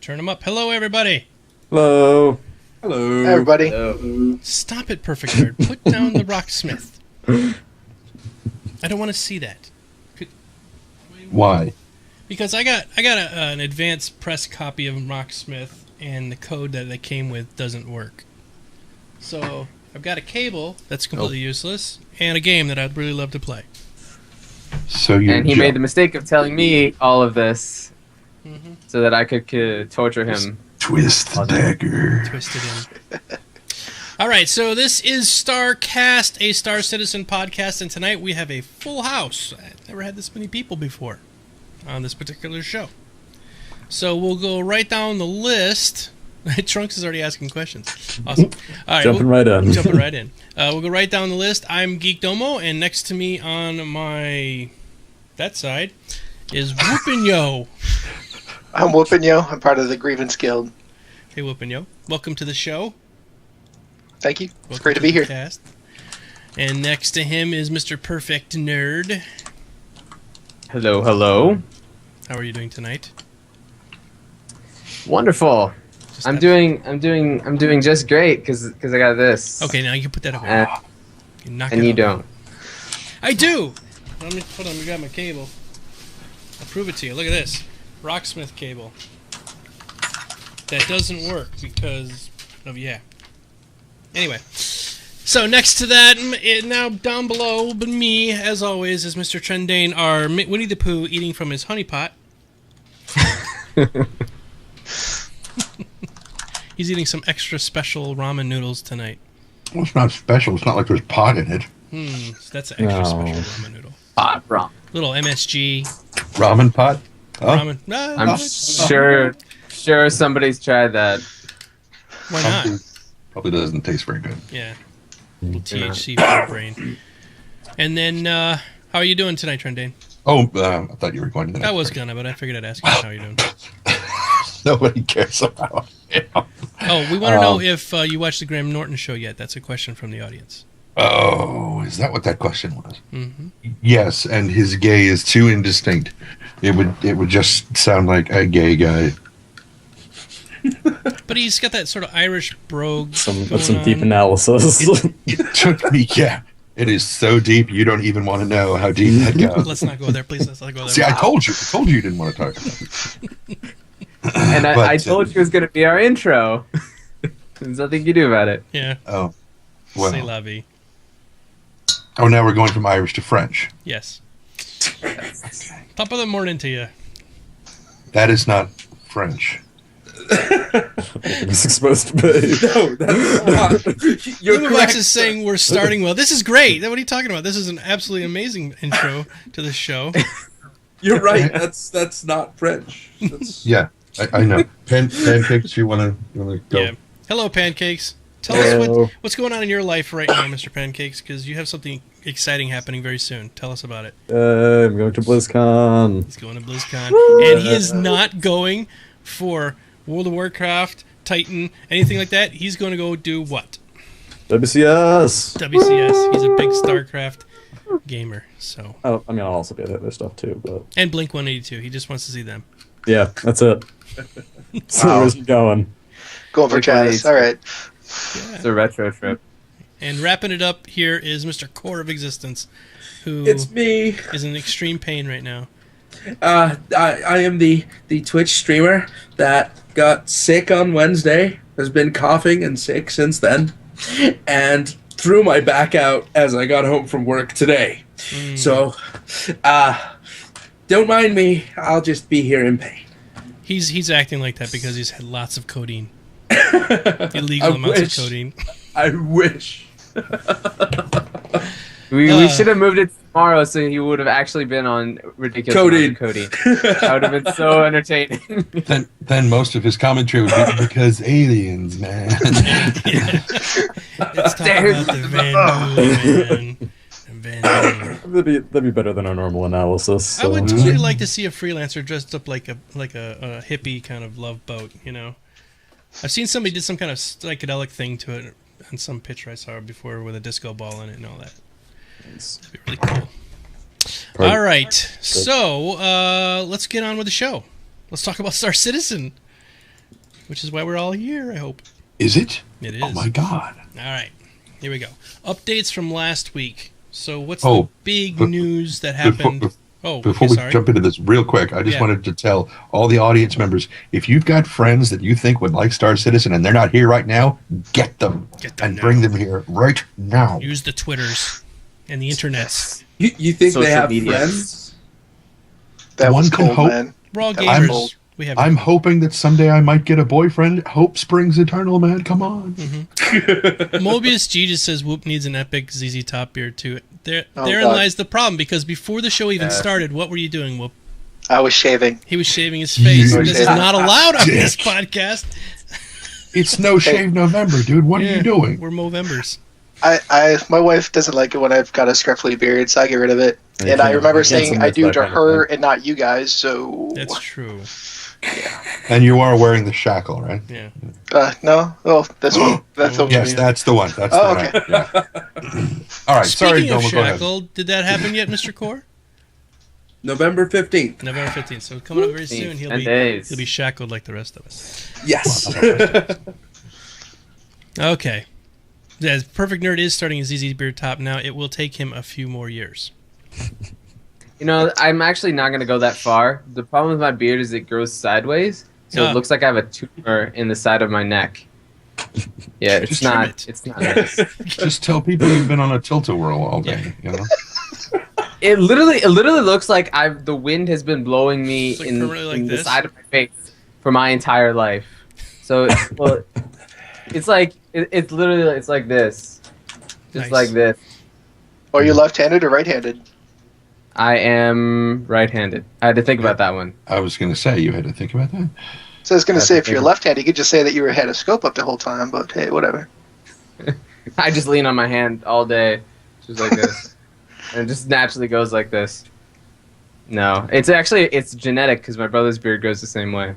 Turn them up. Hello, everybody. Hello. Hello. Hi, everybody. Hello. Stop it, Perfect Nerd. Put down the Rocksmith. I don't want to see that. Why? Because I got an advanced press copy of Rocksmith, and the code that they came with doesn't work. So I've got a cable that's completely useless, and a game that I'd really love to play. And he made the mistake of telling me all of this. Mm-hmm. So that I could torture him. Twist the dagger. Twist it in. All right, so this is StarCast, a Star Citizen podcast, and tonight we have a full house. I've never had this many people before on this particular show. So we'll go right down the list. Trunks is already asking questions. Awesome. All right, Jumping right in. We'll go right down the list. I'm Geekdomo, and next to me on that side is Whoopin' Yo. I'm Whoopin' Yo. I'm part of the Grievance Guild. Hey, Whoopin' Yo. Welcome to the show. Thank you. It's great to be here. Cast. And next to him is Mr. Perfect Nerd. Hello, hello. How are you doing tonight? Wonderful. I'm doing just great because I got this. Okay, now you can put that away. You don't. I do. Hold on. Let me grab my cable. I'll prove it to you. Look at this. Rocksmith cable. That doesn't work because of Anyway, so next to that, now down below, but me, as always, is Mr. Trendane, our Winnie the Pooh eating from his honey pot. He's eating some extra special ramen noodles tonight. Well, it's not special. It's not like there's pot in it. So that's an extra special ramen noodle. Pot ramen. Little MSG. Ramen pot? Huh? Ramen. I'm sure somebody's tried that. Why not? Probably doesn't taste very good. Yeah. A little THC for your brain. And then, how are you doing tonight, Trendane? Oh, I thought you were going to that. I was gonna, but I figured I'd ask you how you're doing. Nobody cares about it. Oh, we want to know if you watched the Graham Norton show yet. That's a question from the audience. Oh, is that what that question was? Mm-hmm. Yes, and his gay is too indistinct. It would just sound like a gay guy. But he's got that sort of Irish brogue. Some deep analysis. It took me, It is so deep, you don't even want to know how deep that goes. Let's not go there, please. Let's not go there. See, I told you you didn't want to talk about it. And I told you it was going to be our intro. There's nothing you do about it. Yeah. Oh, well. C'est la vie. Oh, now we're going from Irish to French. Yes. Top of the morning to you. That is not French. It's supposed to be. No, that's not. Lumberbox is saying we're starting well. This is great. What are you talking about? This is an absolutely amazing intro to the show. You're right. That's not French. Yeah, I know. Pancakes, you want to go? Yeah. Hello, Pancakes. Tell us what's going on in your life right now, Mr. Pancakes, because you have something exciting happening very soon. Tell us about it. I'm going to BlizzCon. He's going to BlizzCon. And he is not going for World of Warcraft, Titan, anything like that. He's going to go do what? WCS. WCS. He's a big StarCraft gamer. So. Oh, I mean, I'll also be at other stuff too, but. And Blink 182. He just wants to see them. Yeah, that's it. So where's he going? Going for Chaz. All right. Yeah. It's a retro trip. And wrapping it up here is Mr. Core of Existence, who It's me. is in extreme pain right now. I am the Twitch streamer that got sick on Wednesday, has been coughing and sick since then, and threw my back out as I got home from work today. So, don't mind me. I'll just be here in pain. He's acting like that because he's had lots of codeine. Illegal amounts of codeine. I wish. We should have moved it tomorrow so he would have actually been on ridiculous codeine. That would have been so entertaining. Then most of his commentary would be because aliens, man. Let's talk about the Van Moon, man. Vending. That'd be better than our normal analysis. I So. would really like to see a freelancer dressed up like a hippie kind of love boat. You know, I've seen somebody did some kind of psychedelic thing to it on some picture I saw before with a disco ball in it and all that. That'd be really cool. All right, so let's get on with the show. Let's talk about Star Citizen, which is why we're all here, I hope. Is it? It is. Oh my God. All right, here we go. Updates from last week. So what's the big news that happened? Before we jump into this real quick, I just wanted to tell all the audience members, if you've got friends that you think would like Star Citizen and they're not here right now, get them and bring them here right now. Use the Twitters and the internets. You think Social they have media. friends? That One was can cold, hope. man. We're all That gamers. was cold. We have. I'm hoping that someday I might get a boyfriend. Hope springs eternal, man. Come on. Mobius G just says Whoop needs an epic ZZ Top beer too. Therein God. lies the problem, because before the show even started, what were you doing, Whoop? I was shaving. He was shaving his face. You This is not allowed on this podcast. It's No Shave November, dude. What are you doing? We're Movembers. My wife doesn't like it when I've got a scruffy beard, so I get rid of it. And I remember saying I do to her and not you guys, so... That's true. And you are wearing the shackle, right? Yeah. No? Oh, this one. That's the Yes, one. that's the one. That's Oh, the okay. one. Yeah. All right. Sorry, Speaking of Domo, go ahead. shackle, did that happen yet, Mr. Core? November 15th. November 15th. So coming up very soon, he'll 10 be days. he'll be shackled like the rest of us. Yes. Okay. Yeah, Perfect Nerd is starting his ZZ Beard Top now. It will take him a few more years. You know, I'm actually not going to go that far. The problem with my beard is it grows sideways, so it looks like I have a tumor in the side of my neck. Yeah, it's Just trim not. it. It's not nice. Just tell people you've been on a tilt-a-whirl all day. You know. It literally looks like the wind has been blowing me It's like in permanently like the this? side of my face for my entire life. So it's like it's literally like this, just Nice. like this. Are you left-handed or right-handed? I am right-handed. I had to think about that one. I was going to say you had to think about that. So I was going to That's say, the if you're thing. left-handed, you could just say that you had a scope up the whole time, but hey, whatever. I just lean on my hand all day, just like this, and it just naturally goes like this. No, it's genetic because my brother's beard grows the same way.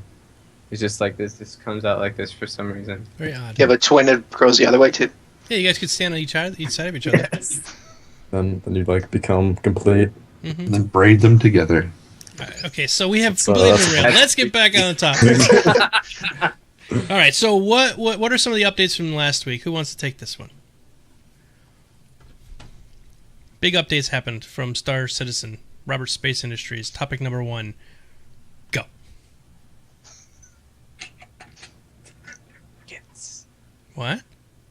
It's just like this. This comes out like this for some reason. Very odd. You have a twin that grows the other way, too. Yeah, you guys could stand on each side of each other. Then you'd like become complete. And then braid them together. Okay, so we have So completely that's- derailed. Let's get back on the topic. All right, so what are some of the updates from last week? Who wants to take this one? Big updates happened from Star Citizen, Robert Space Industries. Topic number 1. Go. What?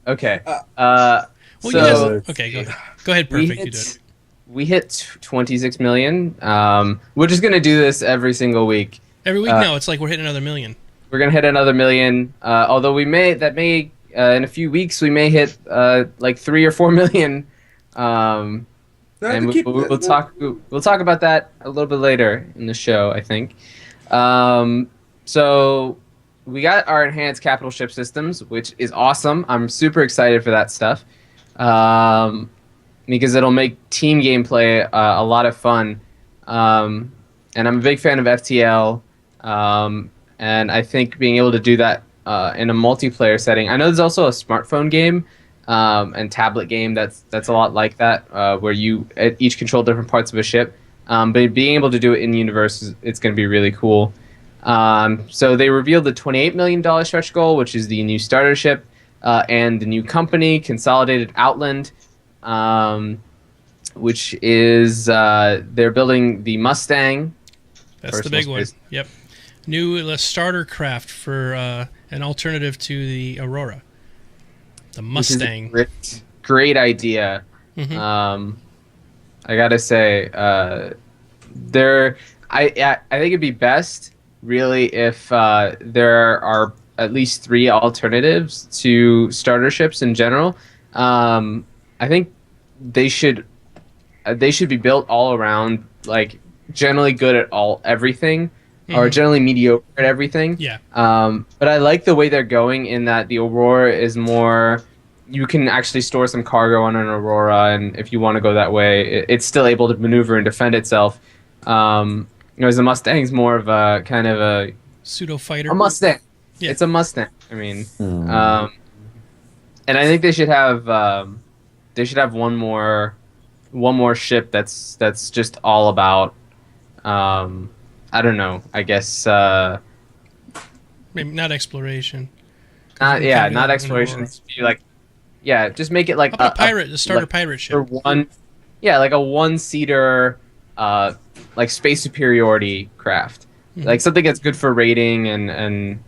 Okay. Well, So you guys, okay, go ahead. Go ahead, we perfect. You hit, do it. we hit 26 million. We're just gonna do this every single week. Every week now, it's like we're hitting another million. We're gonna hit another million. Although in a few weeks we may hit like 3 or 4 million. And we'll talk about that a little bit later in the show, I think. So we got our enhanced capital ship systems, which is awesome. I'm super excited for that stuff because it'll make team gameplay a lot of fun. And I'm a big fan of FTL, and I think being able to do that in a multiplayer setting. I know there's also a smartphone game and tablet game that's a lot like that, where you each control different parts of a ship. But being able to do it in universe, it's going to be really cool. So they revealed the $28 million stretch goal, which is the new starter ship, and the new company, Consolidated Outland, which is they're building the Mustang. That's the big one. Yep. New starter craft for an alternative to the Aurora. The Mustang. Which is a great idea. Mhm. I gotta say, I think it'd be best really if there are at least 3 alternatives to starter ships in general. I think they should be built all around, like generally good at everything, or generally mediocre at everything. Yeah. But I like the way they're going in that the Aurora is more you can actually store some cargo on an Aurora, and if you want to go that way, it's still able to maneuver and defend itself. Whereas the Mustang's more of a kind of a pseudo fighter. A Mustang. Yeah. It's a Mustang. I mean, and I think they should have one more ship that's just all about I don't know. I guess maybe not exploration. Not exploration. Just make it like a starter pirate ship. Like a one-seater like space superiority craft. Mm-hmm. Like something that's good for raiding and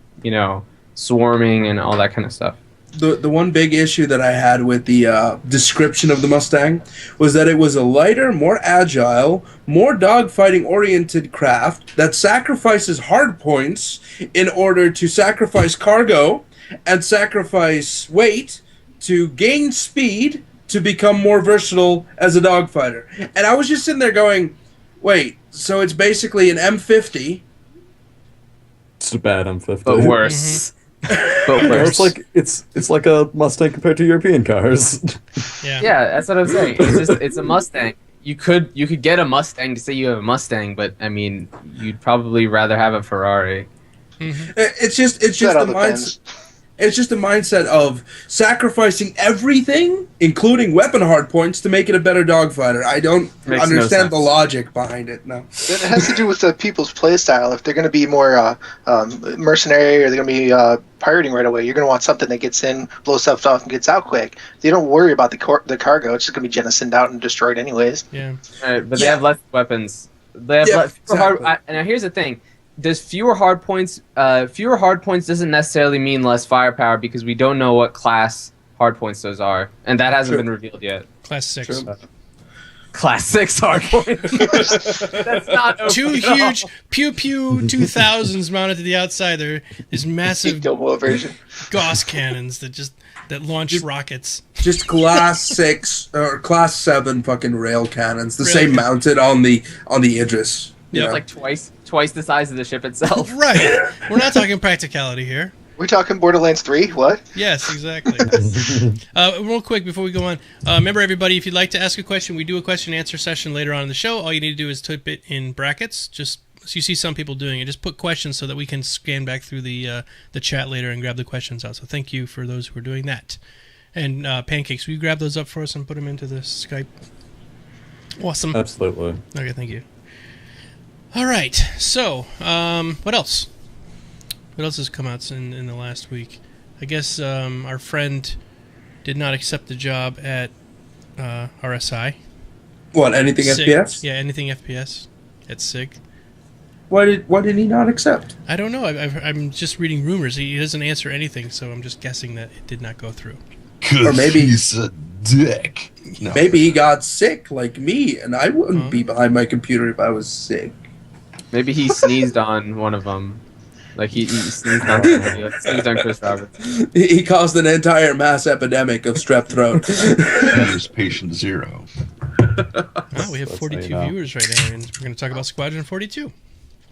swarming and all that kind of stuff. The one big issue that I had with the description of the Mustang was that it was a lighter, more agile, more dogfighting-oriented craft that sacrifices hard points in order to sacrifice cargo and sacrifice weight to gain speed to become more versatile as a dogfighter. And I was just sitting there going, wait, so it's basically an M50. It's a bad M50. But worse. Mm-hmm. But worse. It's like a Mustang compared to European cars. Yeah, that's what I'm saying. It's a Mustang. You could get a Mustang to say you have a Mustang, but I mean, you'd probably rather have a Ferrari. Mm-hmm. It's just the mindset. It's just a mindset of sacrificing everything, including weapon hardpoints, to make it a better dogfighter. I don't understand the logic behind it. No, it has to do with the people's playstyle. If they're going to be more mercenary or they're going to be pirating right away, you're going to want something that gets in, blows stuff off, and gets out quick. You don't worry about the cargo; it's just going to be jettisoned out and destroyed anyways. Yeah, but they have less weapons. They have less. Exactly. Now here's the thing. Does fewer hard points doesn't necessarily mean less firepower because we don't know what class hard points those are, and that hasn't been revealed yet. Class 6. Class 6 hard points. That's not okay. Two huge pew 2000s mounted to the outside. They're these massive Geekdomo version Gauss cannons that launch rockets. Just class 6 or class 7 fucking rail cannons, the same mounted on the Idris. Yeah, like twice the size of the ship itself. Right. We're not talking practicality here. We're talking Borderlands 3? What? Yes, exactly. Real quick before we go on, remember everybody, if you'd like to ask a question, we do a question and answer session later on in the show. All you need to do is type it in brackets. Just so you see some people doing it. Just put questions so that we can scan back through the chat later and grab the questions out. So thank you for those who are doing that. And Pancakes, will you grab those up for us and put them into the Skype? Awesome. Absolutely. Okay, thank you. All right, so what else? What else has come out in the last week? I guess our friend did not accept the job at RSI. What, anything SIG. FPS? Yeah, anything FPS at SIG. Why did he not accept? I don't know. I'm just reading rumors. He doesn't answer anything, so I'm just guessing that it did not go through. Or maybe he's a dick. No. Maybe he got sick like me, and I wouldn't be behind my computer if I was sick. Maybe he sneezed on one of them. Like he sneezed on somebody. Like, sneezed on Chris Roberts. He caused an entire mass epidemic of strep throat. That is patient 0. Oh, we have 42 viewers right now, and we're going to talk about Squadron 42.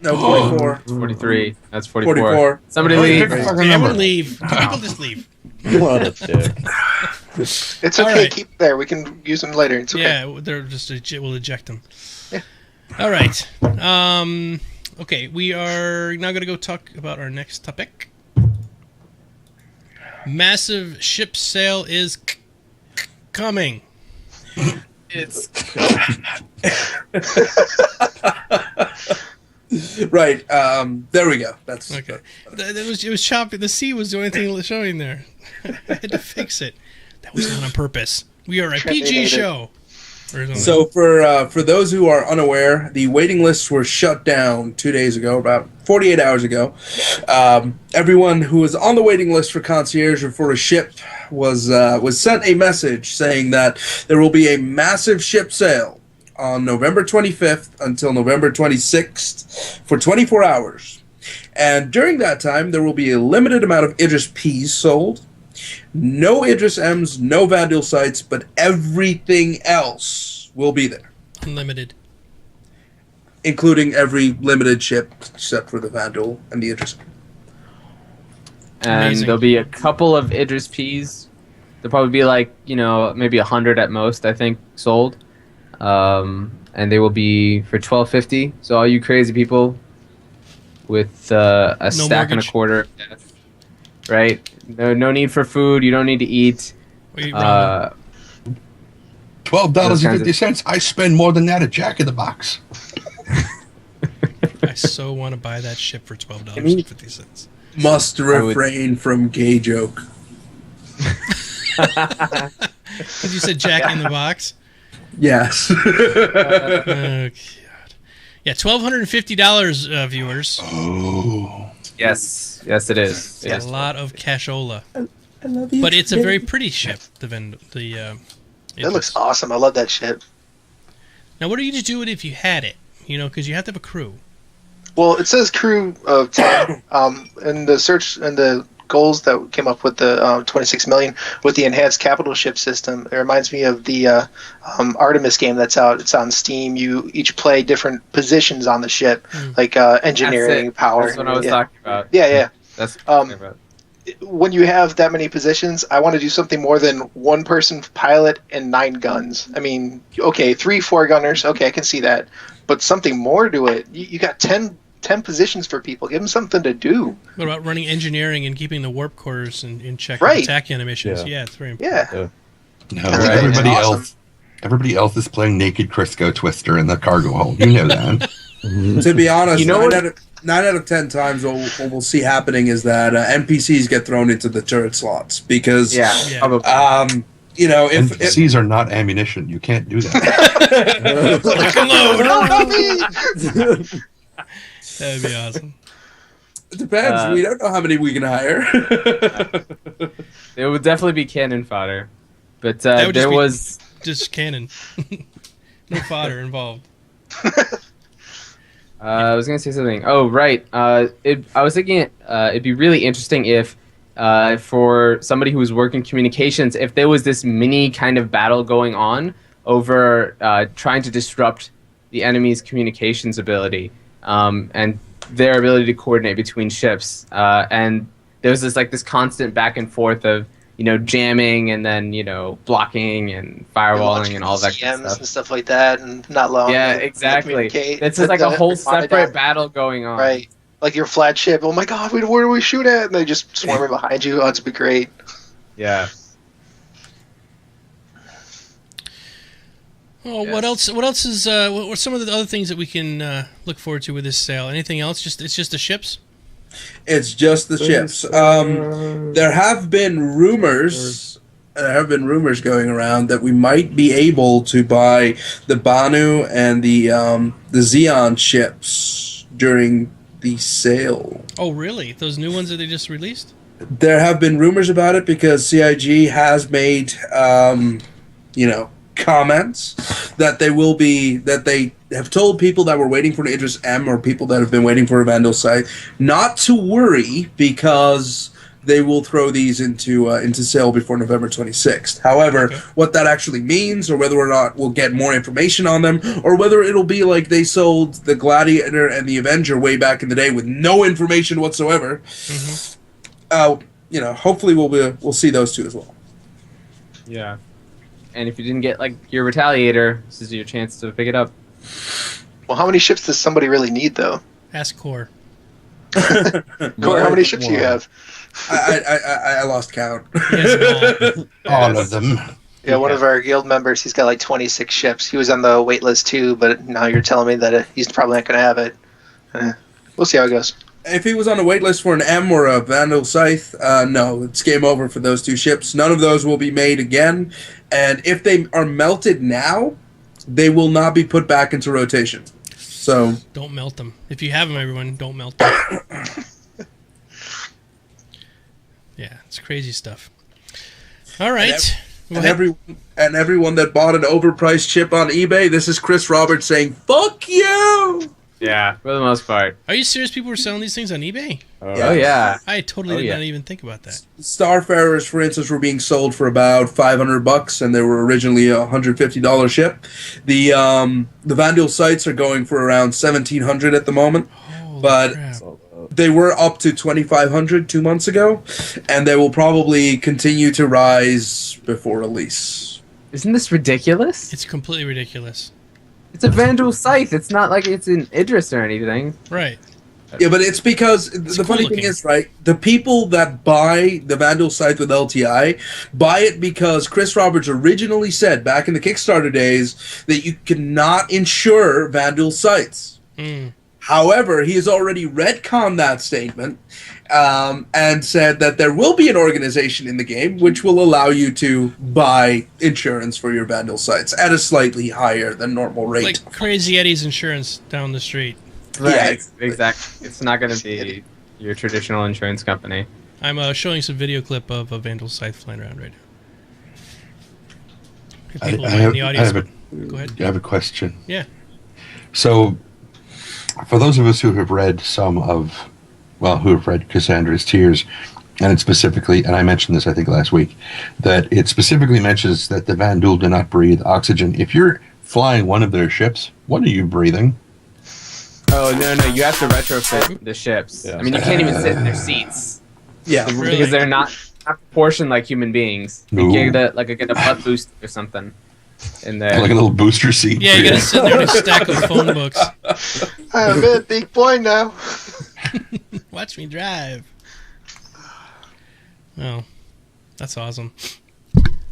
No, 44. 43. That's 44. 44. Somebody leave. Everyone leave. People just leave. What a dick. It's okay. Right. Keep there. We can use them later. It's okay. Yeah, we'll eject them. Yeah. All right. Okay, we are now going to go talk about our next topic. Massive ship sale is coming. It's right. There we go. That's okay. It was choppy. The C was the only thing showing there. I had to fix it. That was not on purpose. We are a PG show. So for those who are unaware, the waiting lists were shut down 2 days ago, about 48 hours ago. Everyone who was on the waiting list for concierge or for a ship was sent a message saying that there will be a massive ship sale on November 25th until November 26th for 24 hours. And during that time, there will be a limited amount of Idris Ps sold. No Idris M's, no Vandal sites, but everything else will be there. Unlimited. Including every limited ship except for the Vandal and the Idris. And Amazing. There'll be a couple of Idris Ps There'll probably be like, maybe 100 at most, I think, sold. And they will be for $12.50. So all you crazy people with a No stack mortgage. and a quarter, right? No need for food. You don't need to eat. Where you Roman? $12.50. I spend more than that at Jack in the Box. I so want to buy that ship for $12.50. Must refrain from gay joke. Because you said Jack in the Box. Yes. Oh God. Yeah, $1,250, viewers. Oh. Yes, it is. It's a lot of cashola. I love you. But it's a very pretty ship. It looks awesome. I love that ship. Now, what are you to do it if you had it? Because you have to have a crew. Well, it says crew of 10. In the search and the goals that came up with the 26 million with the enhanced capital ship system, it reminds me of the Artemis game that's out. It's on Steam. You each play different positions on the ship, like engineering, power. That's what I was talking about. Yeah. That's what I was talking about. When you have that many positions, I want to do something more than one person pilot and 9 guns. I mean, okay, 3-4 gunners. Okay, I can see that. But something more to it. You got 10 positions for people. Give them something to do. What about running engineering and keeping the warp cores in check Right. with attack emissions? Yeah, it's very important. Yeah. No, I think everybody that's awesome. else. Everybody else is playing Naked Crisco Twister in the cargo hold. You know that. To be honest, You know what? 9 out of 10 times what we'll see happening is that NPCs get thrown into the turret slots because Yeah. Probably. if NPCs are not ammunition. You can't do that. Lock and load. No, not me! That'd be awesome. it depends. We don't know how many we can hire. It would definitely be cannon fodder. But That would just there be- was... Just cannon. No fodder involved. I was going to say something. Oh, right. I was thinking it'd be really interesting if, for somebody who was working communications, if there was this mini kind of battle going on over trying to disrupt the enemy's communications ability and their ability to coordinate between ships. And there was this constant back and forth of, jamming and then, blocking and firewalling and all that kind of CMs stuff. and stuff like that, and not long. Yeah, exactly. It's just like a whole separate battle going on. Right. Like your flagship. Oh my God, where do we shoot at? And they just swarming behind you. Oh, it's be great. Yeah. Oh, Yes. what else? What else is? What are some of the other things that we can look forward to with this sale? Anything else? It's just the ships. It's just the ships. There have been rumors. There have been rumors going around that we might be able to buy the Banu and the Xeon ships during the sale. Oh, really? Those new ones that they just released? There have been rumors about it because CIG has made, comments that they have told people that were waiting for an Idris M or people that have been waiting for a Vandal site not to worry because they will throw these into sale before November 26th. However, what that actually means, or whether or not we'll get more information on them, or whether it'll be like they sold the Gladiator and the Avenger way back in the day with no information whatsoever. Hopefully we'll see those two as well. Yeah. And if you didn't get your Retaliator, this is your chance to pick it up. Well, how many ships does somebody really need, though? Ask Core. Core, how many ships do you have? I lost count. He has them all. All of them. Yeah, one of our guild members, he's got 26 ships. He was on the wait list too, but now you're telling me that he's probably not going to have it. We'll see how it goes. If he was on a wait list for an M or a Vandal Scythe, no, it's game over for those two ships. None of those will be made again. And if they are melted now, they will not be put back into rotation. So Don't melt them. If you have them, everyone, don't melt them. Yeah, it's crazy stuff. All right. and everyone that bought an overpriced chip on eBay, this is Chris Roberts saying, "Fuck you!" Yeah, for the most part. Are you serious? People were selling these things on eBay? Oh, yeah. I totally did yeah. not even think about that. Starfarers, for instance, were being sold for about $500, and they were originally a $150 ship. The Vandal sites are going for around $1,700 at the moment. Holy But crap. they were up to 2,500 2 months ago, and they will probably continue to rise before release. Isn't this ridiculous? It's completely ridiculous. It's a Vandal Scythe. It's not like it's an Idris or anything. Right. Yeah, but it's because the cool funny looking. thing is, right, the people that buy the Vandal Scythe with LTI buy it because Chris Roberts originally said back in the Kickstarter days that you cannot insure Vandal Scythes. Mm. However, he has already retconned that statement and said that there will be an organization in the game which will allow you to buy insurance for your Vandal Scythes at a slightly higher than normal rate. Like Crazy Eddie's insurance down the street. Right, Yeah. exactly. It's not going to be your traditional insurance company. I'm showing some video clip of a Vandal Scythe flying around right now. If people in the audience, go ahead. I have a question. Yeah. So, for those of us who have read who have read Cassandra's Tears, and it specifically, and I mentioned this I think last week, that it specifically mentions that the Vandal do not breathe oxygen. If you're flying one of their ships, what are you breathing? Oh, no, you have to retrofit the ships. Yeah. I mean, you can't even sit in their seats. yeah. Really? Because they're not proportioned like human beings. You Ooh. get a butt boost or something in there. Like a little booster seat. Yeah, for you you. gotta sit there and stack of phone books. I'm a big boy now. Watch me drive. Oh, that's awesome.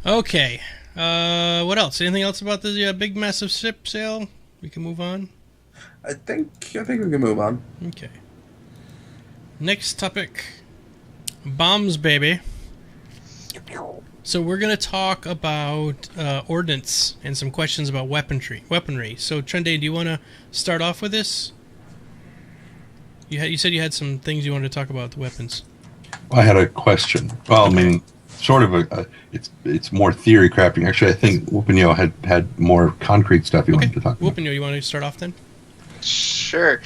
Okay. What else? Anything else about the big massive ship sale? We can move on. I think we can move on. Okay. Next topic. Bombs, baby. So we're going to talk about ordnance and some questions about weaponry. So Trende, do you want to start off with this? You said you had some things you wanted to talk about the weapons. I had a question. Well, I mean, sort of it's more theory crafting. Actually, I think Wupinyo had more concrete stuff he wanted to talk about. Wupinyo, you want to start off then? Sure.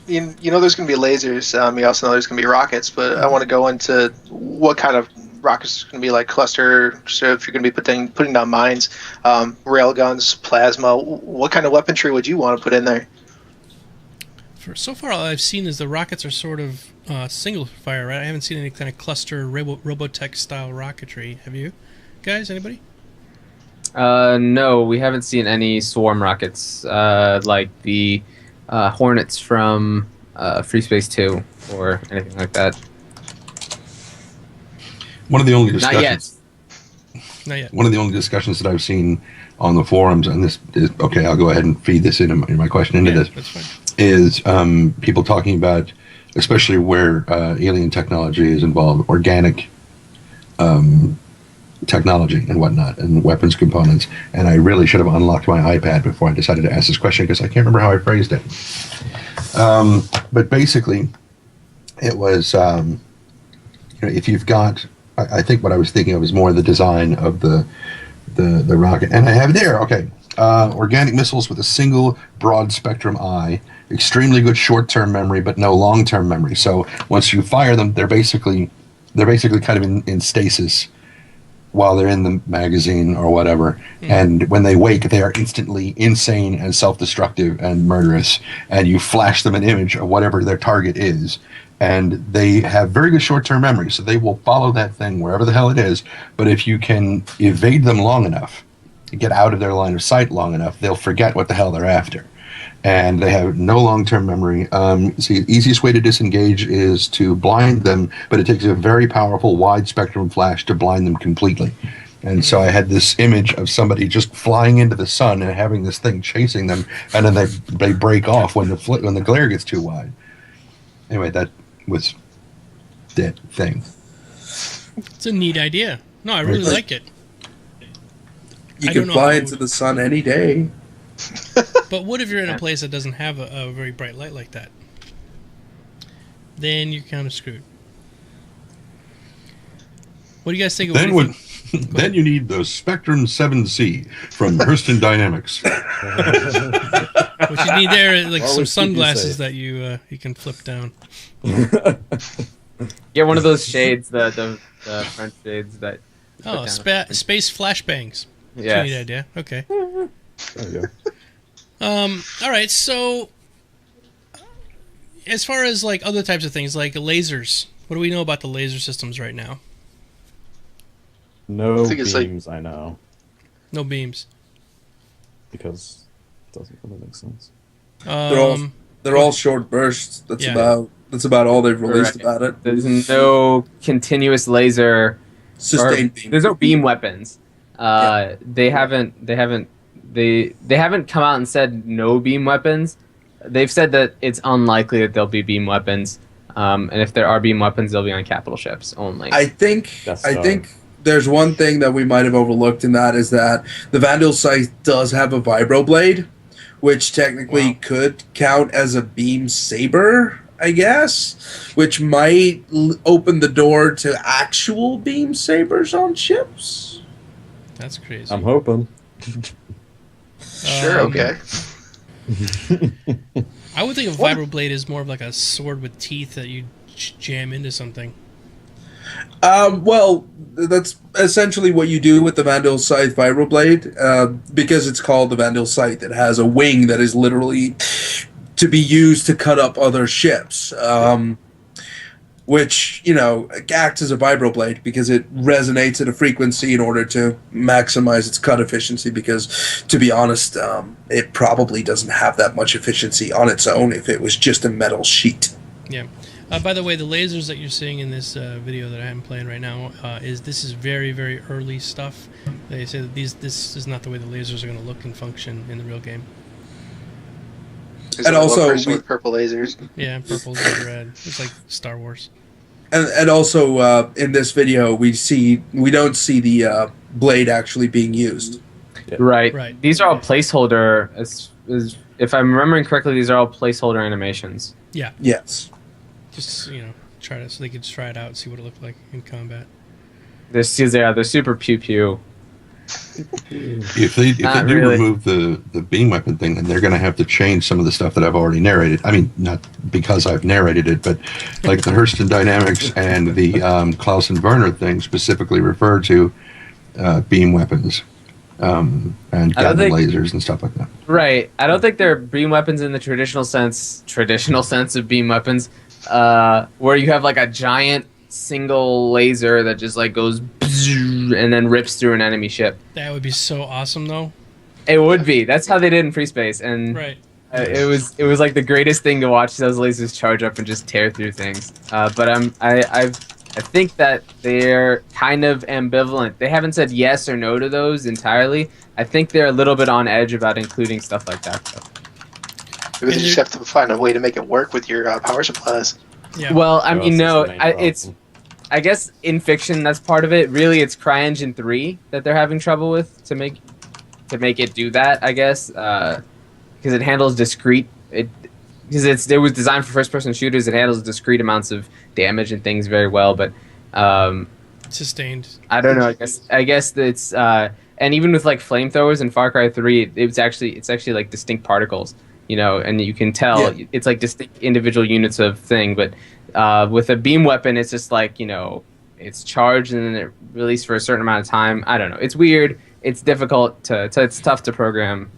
You know there's going to be lasers. You also know there's going to be rockets, but I want to go into what kind of rockets are going to be, like cluster. So if you're going to be putting down mines, rail guns, plasma, what kind of weaponry would you want to put in there? So far, all I've seen is the rockets are sort of single fire, right? I haven't seen any kind of cluster Robotech style rocketry. Have you guys? Anybody? No, we haven't seen any swarm rockets like the Hornets from Free Space 2 or anything like that. One of the only discussions. Not yet. One of the only discussions that I've seen on the forums, and this is okay. I'll go ahead and feed this in my question into this. That's fine. Is people talking about, especially where alien technology is involved, organic technology and whatnot, and weapons components. And I really should have unlocked my iPad before I decided to ask this question because I can't remember how I phrased it. But basically, it was, if you've got, I think what I was thinking of is more the design of the rocket. And I have it there, okay. Organic missiles with a single broad spectrum eye, extremely good short-term memory, but no long-term memory. So once you fire them, they're basically kind of in stasis while they're in the magazine or whatever. And when they wake, they are instantly insane and self-destructive and murderous. And you flash them an image of whatever their target is. And they have very good short-term memory, so they will follow that thing wherever the hell it is. But if you can evade them long enough, get out of their line of sight long enough, they'll forget what the hell they're after. And they have no long-term memory. See, the easiest way to disengage is to blind them, but it takes a very powerful wide-spectrum flash to blind them completely. And so I had this image of somebody just flying into the sun and having this thing chasing them, and then they break off when the glare gets too wide. Anyway, that was that thing. It's a neat idea. No, I really like it. You I can don't know fly how into the sun any day. But what if you're in a place that doesn't have a very bright light like that? Then you're kind of screwed. What do you guys think? Then you need the Spectrum 7C from Hurston Dynamics. What you need there is like some Always keep you sunglasses safe. that you can flip down. Get one of those shades, the French shades that. Oh, space flashbangs. That's Yes. a neat idea. Okay. There you go. All right. So, as far as like other types of things, like lasers, what do we know about the laser systems right now? No I think it's like- beams, I know. No beams. Because it doesn't really make sense. They're all short bursts. That's Yeah. about all they've released Right. about it. There's no continuous laser. Sustained beam. There's no beam weapons. They haven't come out and said no beam weapons. They've said that it's unlikely that there'll be beam weapons. And if there are beam weapons, they'll be on capital ships only. I think there's one thing that we might have overlooked in that is that the Vandal Scythe does have a vibroblade, which technically could count as a beam saber, I guess, which might open the door to actual beam sabers on ships. That's crazy. I'm hoping. Sure, okay. I would think a vibroblade is more of like a sword with teeth that you jam into something. Well, that's essentially what you do with the Vandal Scythe vibroblade, because it's called the Vandal Scythe. It has a wing that is literally to be used to cut up other ships, which, acts as a vibroblade because it resonates at a frequency in order to maximize its cut efficiency, because, to be honest, it probably doesn't have that much efficiency on its own if it was just a metal sheet. Yeah. By the way, the lasers that you're seeing in this video that I'm playing right now this is very, very early stuff. They say that this is not the way the lasers are going to look and function in the real game. And also, with purple lasers. Yeah, purple and red. It's like Star Wars. And also, in this video, we don't see the blade actually being used. Right. Right. These are all placeholder. If I'm remembering correctly, these are all placeholder animations. Yeah. Yes. Just try so they could try it out and see what it looked like in combat. They're super pew pew. If they Not do really. remove the beam weapon thing, then they're going to have to change some of the stuff that I've already narrated. I mean, not because I've narrated it, but like the Hurston dynamics and the Klaus and Werner thing specifically refer to beam weapons and Gatling lasers and stuff like that. Right. I don't think they're beam weapons in the traditional sense of beam weapons, where you have like a giant single laser that just like goes and then rips through an enemy ship. That would be so awesome, though. It would be. That's how they did in Free Space, and Right. it was like the greatest thing to watch those lasers charge up and just tear through things. But I think that they're kind of ambivalent. They haven't said yes or no to those entirely. I think they're a little bit on edge about including stuff like that, though. Maybe they just have to find a way to make it work with your power supplies. Yeah. Well, I mean, no, That's the main problem. I guess in fiction that's part of it. Really, it's CryEngine 3 that they're having trouble with to make it do that. I guess because it handles discrete. It was designed for first-person shooters. It handles discrete amounts of damage and things very well, but Sustained. I don't know. I guess it's and even with like flamethrowers in Far Cry 3, it's actually like distinct particles. And you can tell it's like distinct individual units of thing, but with a beam weapon, it's just like, it's charged and then it released for a certain amount of time. I don't know. It's weird. It's difficult it's tough to program.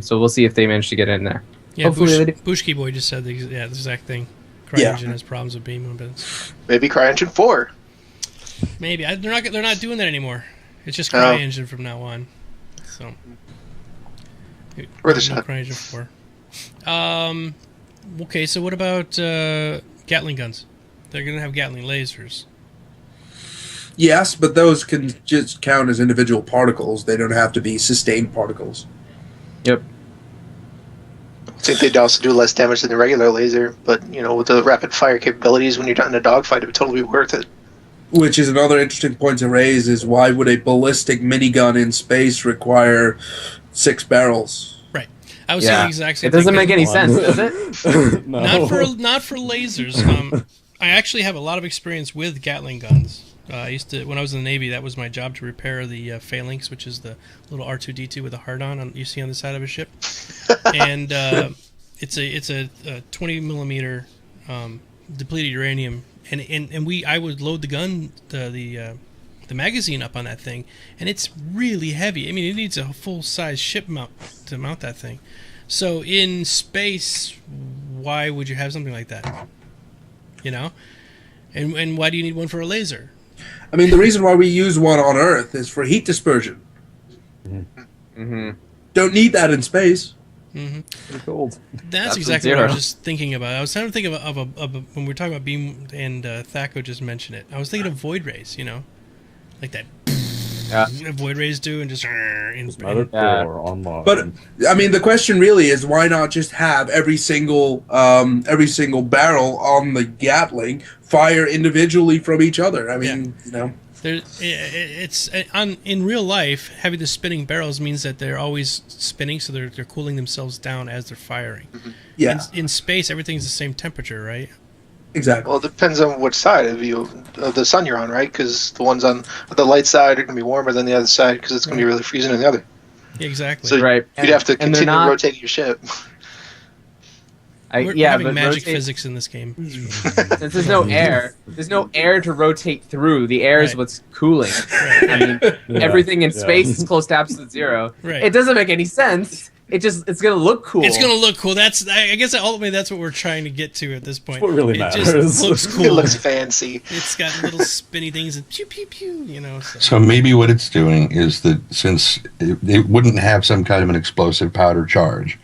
So we'll see if they manage to get in there. Yeah, Hopefully they do. Bushki Boy just said the exact thing. CryEngine has problems with beam weapons. Maybe CryEngine 4. Maybe they're not doing that anymore. It's just CryEngine from now on. So Worth a shot. CryEngine 4. Okay, so what about Gatling guns? They're gonna have Gatling lasers. Yes, but those can just count as individual particles. They don't have to be sustained particles. Yep. I think they'd also do less damage than the regular laser, but with the rapid fire capabilities, when you're done in a dogfight, it would totally be worth it. Which is another interesting point to raise: is why would a ballistic minigun in space require 6 barrels? Right. I was saying the exact same It doesn't thing. make any sense, does it? No. Not for lasers. I actually have a lot of experience with Gatling guns. I used to, when I was in the Navy, that was my job to repair the phalanx, which is the little R2-D2 with a hard-on you see on the side of a ship. And it's a 20 millimeter depleted uranium, and I would load the gun, the magazine up on that thing, and it's really heavy. I mean, it needs a full-size ship mount to mount that thing. So in space, why would you have something like that? You know, and why do you need one for a laser? I mean, the reason why we use one on Earth is for heat dispersion. Mm-hmm. Don't need that in space. Pretty cold. That's exactly what I was just thinking about. I was trying to think of when we were talking about beam, and Thaco just mentioned it. I was thinking of void rays, you know, like that. Void rays do, and just Another door online. But I mean, the question really is, why not just have every single barrel on the Gatling fire individually from each other? I mean, you know. It's in real life, having the spinning barrels means that they're always spinning, so they're cooling themselves down as they're firing. Yeah. In space, everything's the same temperature, right? Exactly. Well, it depends on which side of the sun you're on, right? Because the ones on the light side are going to be warmer than the other side because it's going to be really freezing in the other. Yeah, exactly. So right. you'd have to continue rotating your ship. We're having magic physics in this game. Since there's no air to rotate through. The air is what's cooling. Right. I mean, everything in space is close to absolute zero. Right. It doesn't make any sense. It's gonna look cool. It's gonna look cool. I guess ultimately that's what we're trying to get to at this point. That's what really it matters. Just looks cool. It looks fancy. It's got little spinny things and pew pew pew. You know. So maybe what it's doing is that since it wouldn't have some kind of an explosive powder charge,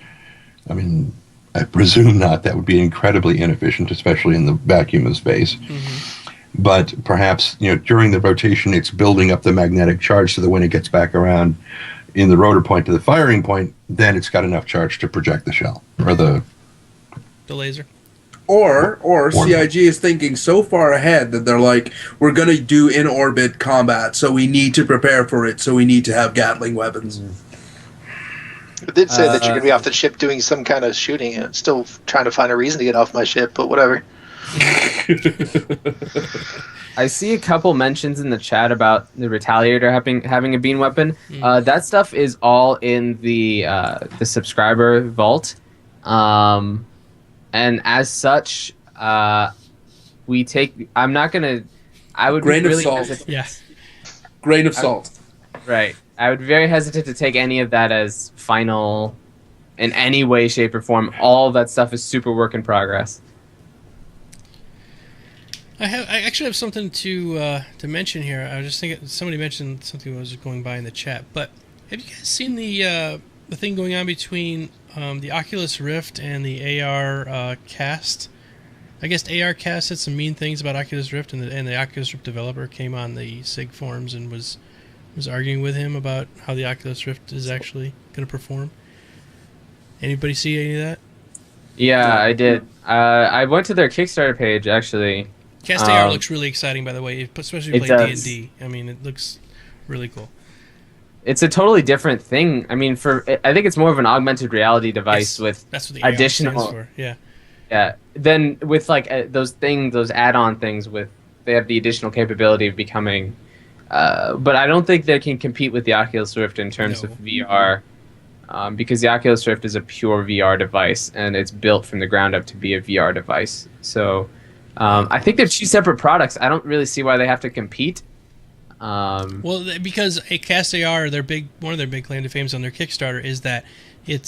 I mean, I presume not. That would be incredibly inefficient, especially in the vacuum of space. Mm-hmm. But perhaps, you know, during the rotation, it's building up the magnetic charge so that when it gets back around in the rotor point to the firing point, then it's got enough charge to project the shell or the laser. Or CIG is thinking so far ahead that they're like, we're going to do in-orbit combat, so we need to prepare for it, so we need to have Gatling weapons. It did say that you're going to be off the ship doing some kind of shooting. I'm still trying to find a reason to get off my ship, but whatever. I see a couple mentions in the chat about the Retaliator having a beam weapon. That stuff is all in the subscriber vault, and as such, we take. I'm not gonna. I would grain be really of salt. hesitant. Yeah. Grain of salt. Right. I would be very hesitant to take any of that as final in any way, shape, or form. All that stuff is super work in progress. I actually have something to mention here. I was just thinking somebody mentioned something that was going by in the chat. But have you guys seen the thing going on between the Oculus Rift and the AR Cast? I guess AR Cast said some mean things about Oculus Rift, and the Oculus Rift developer came on the SIG forums and was arguing with him about how the Oculus Rift is actually going to perform. Anybody see any of that? Yeah, I did. I went to their Kickstarter page actually. Cast AR looks really exciting, by the way, especially if you play D&D. I mean, it looks really cool. It's a totally different thing. I mean, I think it's more of an augmented reality device with that's what the AR additional. stands for. Yeah. Yeah. Then with like those add-on things, they have the additional capability of becoming. But I don't think they can compete with the Oculus Rift in terms of VR, because the Oculus Rift is a pure VR device and it's built from the ground up to be a VR device. So. I think they're two separate products. I don't really see why they have to compete. Well, because a Cast AR, one of their big claim to fame on their Kickstarter is that it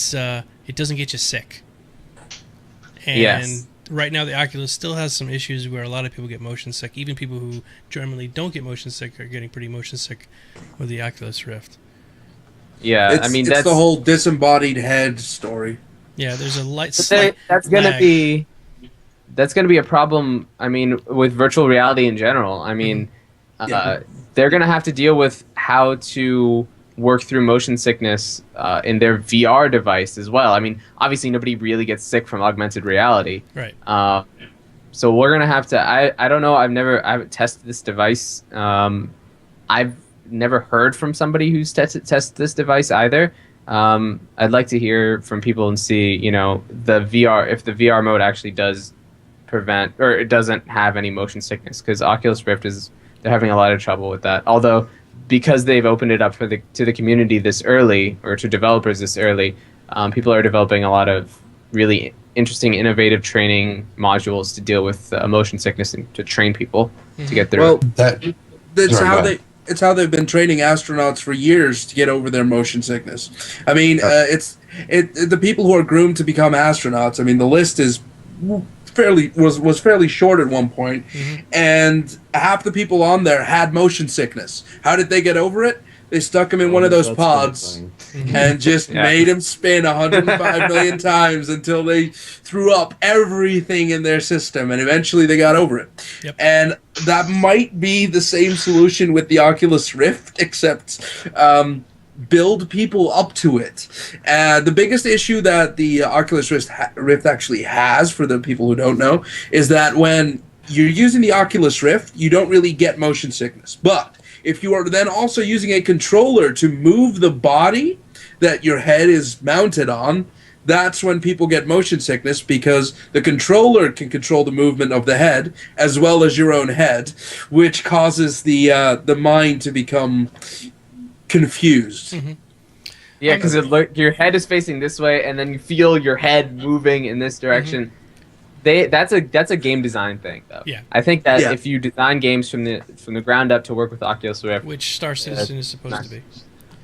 doesn't get you sick. And right now, the Oculus still has some issues where a lot of people get motion sick. Even people who generally don't get motion sick are getting pretty motion sick with the Oculus Rift. Yeah, it's the whole disembodied head story. Yeah, there's a That's going to be a problem, I mean, with virtual reality in general. I mean, they're going to have to deal with how to work through motion sickness in their VR device as well. I mean, obviously nobody really gets sick from augmented reality. Right. So we're going to have to... I don't know. I haven't tested this device. I've never heard from somebody who's tested this device either. I'd like to hear from people and see, you know, if the VR mode actually does prevent, or it doesn't have any motion sickness, because Oculus Rift they're having a lot of trouble with that. Although, because they've opened it up to the community this early, or to developers this early, people are developing a lot of really interesting, innovative training modules to deal with motion sickness and to train people to get through. Well, it's how they've been training astronauts for years to get over their motion sickness. I mean, the people who are groomed to become astronauts. I mean, the list is was fairly short at one point, and half the people on there had motion sickness. How did they get over it? They stuck him in one of those That's pods pretty and just made him spin 105 million times until they threw up everything in their system, and eventually they got over it. Yep. And that might be the same solution with the Oculus Rift, except build people up to it. The biggest issue that the Oculus Rift actually has, for the people who don't know, is that when you're using the Oculus Rift, you don't really get motion sickness. But if you are then also using a controller to move the body that your head is mounted on, that's when people get motion sickness, because the controller can control the movement of the head as well as your own head, which causes the mind to become confused. Yeah, because your head is facing this way, and then you feel your head moving in this direction. That's a game design thing, though. Yeah. I think that if you design games from the ground up to work with Oculus Rift, Which Star Citizen is supposed to be.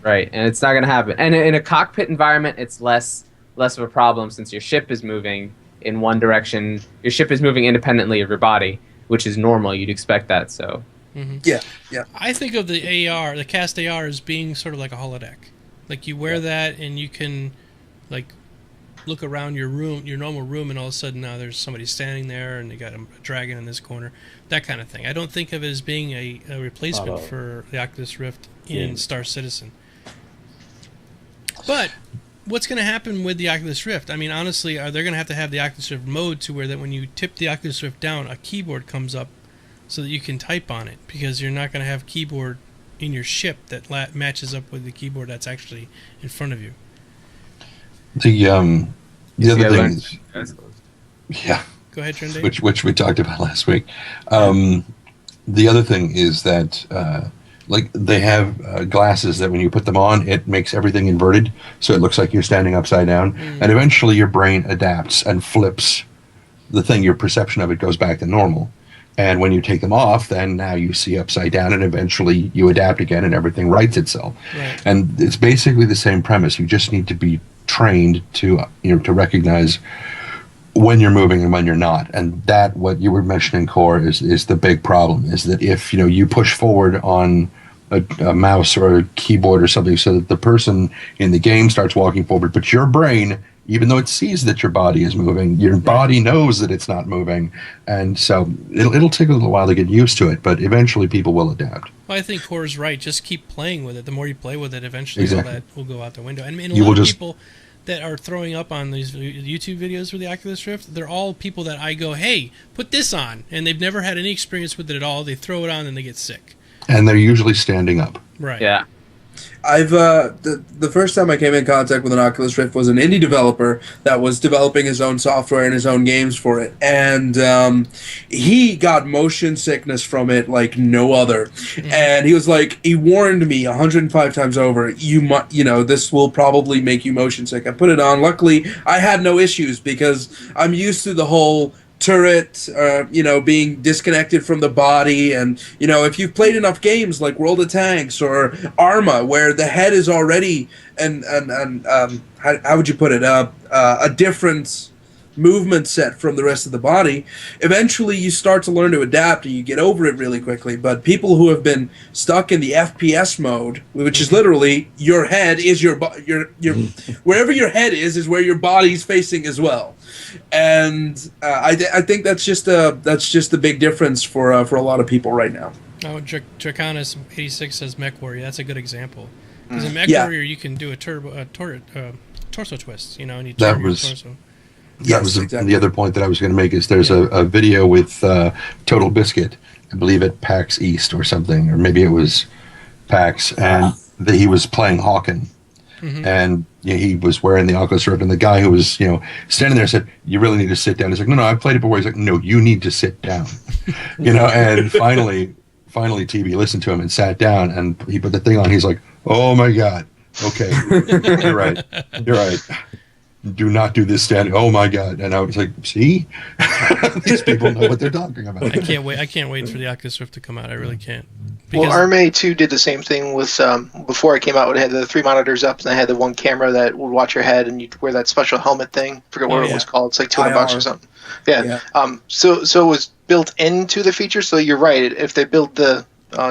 right, and it's not going to happen. And in a cockpit environment, it's less of a problem, since your ship is moving in one direction. Your ship is moving independently of your body, which is normal. You'd expect that. So. Yeah. I think of the AR, the Cast AR, as being sort of like a holodeck. Like you wear that and you can, like, look around your room, your normal room, and all of a sudden now there's somebody standing there and they got a dragon in this corner, that kind of thing. I don't think of it as being a replacement for the Oculus Rift in Star Citizen. But what's going to happen with the Oculus Rift? I mean, honestly, are they going to have the Oculus Rift mode to where that when you tip the Oculus Rift down, a keyboard comes up so that you can type on it, because you're not going to have keyboard in your ship that matches up with the keyboard that's actually in front of you. The other thing is, yeah, go ahead, Trendy. which we talked about last week. The other thing is that like they have glasses that when you put them on, it makes everything inverted, so it looks like you're standing upside down, and eventually your brain adapts and flips the thing. Your perception of it goes back to normal. And when you take them off, then now you see upside down, and eventually you adapt again, and everything rights itself. Right. And it's basically the same premise. You just need to be trained to to recognize when you're moving and when you're not. And that, what you were mentioning, Core, is the big problem. Is that if you push forward on a mouse or a keyboard or something, so that the person in the game starts walking forward, but your brain, even though it sees that your body is moving, your body knows that it's not moving, and so it'll take a little while to get used to it, but eventually people will adapt. Well, I think Core's right. Just keep playing with it. The more you play with it, eventually all that will go out the window. And a lot of people that are throwing up on these YouTube videos for the Oculus Rift, they're all people that I go, hey, put this on, and they've never had any experience with it at all. They throw it on and they get sick. And they're usually standing up. Right. Yeah. I've the first time I came in contact with an Oculus Rift was an indie developer that was developing his own software and his own games for it, and he got motion sickness from it like no other. And he was like, he warned me 105 times over, this will probably make you motion sick. I put it on. Luckily, I had no issues because I'm used to the whole turret, being disconnected from the body, and if you've played enough games like World of Tanks or Arma, where the head is already how would you put it, a different movement set from the rest of the body, eventually you start to learn to adapt and you get over it really quickly. But people who have been stuck in the FPS mode, which is literally your head is your wherever your head is where your body's facing as well. And I think that's just the big difference for a lot of people right now. Oh, Draconis 86 says Mech Warrior. That's a good example. Because in Mech Warrior, you can do a torso twist. And you turn your torso. That was the other point that I was going to make. Is there's a video with Total Biscuit, I believe at PAX East or something, or maybe it was PAX, and he was playing Hawken. And he was wearing the Oculus Rift, and the guy who was standing there said, "You really need to sit down." He's like, "No, I've played it before." He's like, "No, you need to sit down." And finally TV listened to him and sat down, and he put the thing on. He's like, "Oh my God, okay, you're right." do not do this standing. Oh my God. And I was like, see, these people know what they're talking about. I can't wait. I can't wait for the Oculus Rift to come out. I really can't. Well, RMA 2 did the same thing with before it came out. It had the 3 monitors up, and it had the one camera that would watch your head, and you'd wear that special helmet thing. Forget what it was called. It's like $200 or something. Yeah. So it was built into the feature. So you're right. If they build the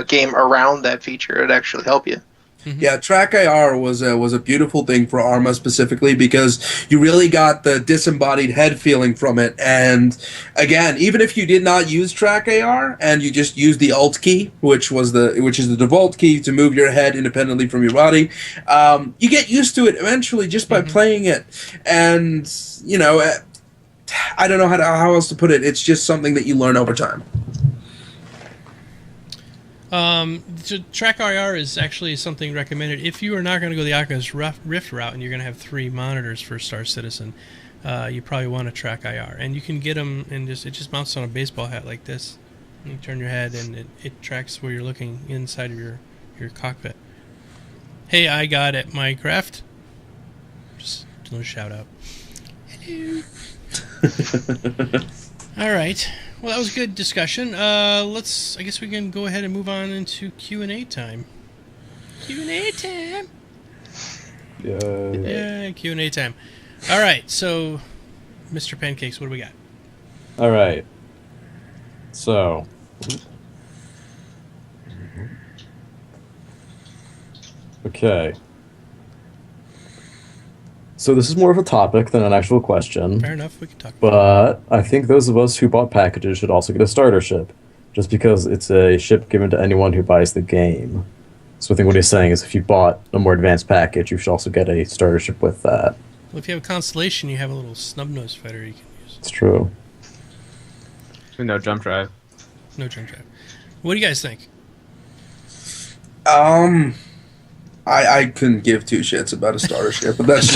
game around that feature, it'd actually help you. Mm-hmm. Yeah, Track AR was a beautiful thing for Arma specifically because you really got the disembodied head feeling from it. And again, even if you did not use Track AR and you just used the Alt key, which is the default key to move your head independently from your body, you get used to it eventually just by playing it. And I don't know how else to put it. It's just something that you learn over time. So Track IR is actually something recommended if you are not going to go the Oculus Rift route and you're going to have 3 monitors for Star Citizen. You probably want a Track IR, and you can get them and it just mounts on a baseball hat like this. You turn your head and it tracks where you're looking inside of your cockpit. Hey, I got it, Minecraft. Just a little shout out. Hello. All right. Well, that was a good discussion. I guess we can go ahead and move on into Q&A time. Q&A time. Yeah, Q&A time. All right, so, Mr. Pancakes, what do we got? All right. So. Okay. So this is more of a topic than an actual question. Fair enough, we can talk about it. But I think those of us who bought packages should also get a starter ship, just because it's a ship given to anyone who buys the game. So I think what he's saying is if you bought a more advanced package, you should also get a starter ship with that. Well, if you have a Constellation, you have a little snub-nosed fighter you can use. It's true. No jump drive. No jump drive. What do you guys think? I couldn't give 2 shits about a starter ship, but that's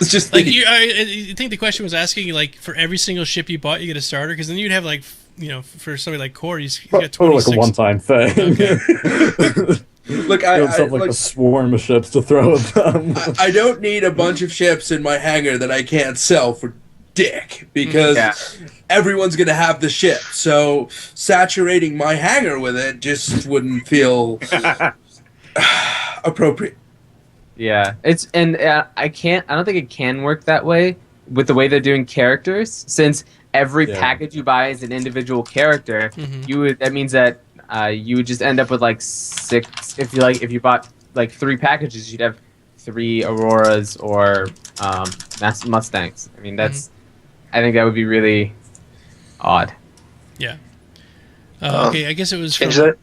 it's just like I think the question was asking like for every single ship you bought, you get a starter, because then you'd have like for somebody like Core, you get 26. Like a one-time thing. Okay. Look, I a swarm of ships to throw at them. I don't need a bunch of ships in my hangar that I can't sell for dick because everyone's gonna have the ship. So saturating my hangar with it just wouldn't feel appropriate. Yeah, I don't think it can work that way with the way they're doing characters, since every package you buy is an individual character. That means that you would just end up with like 6. If you bought like 3 packages, you'd have 3 Auroras or Mustangs. I mean, I think that would be really odd. Yeah. Okay, I guess it was from RS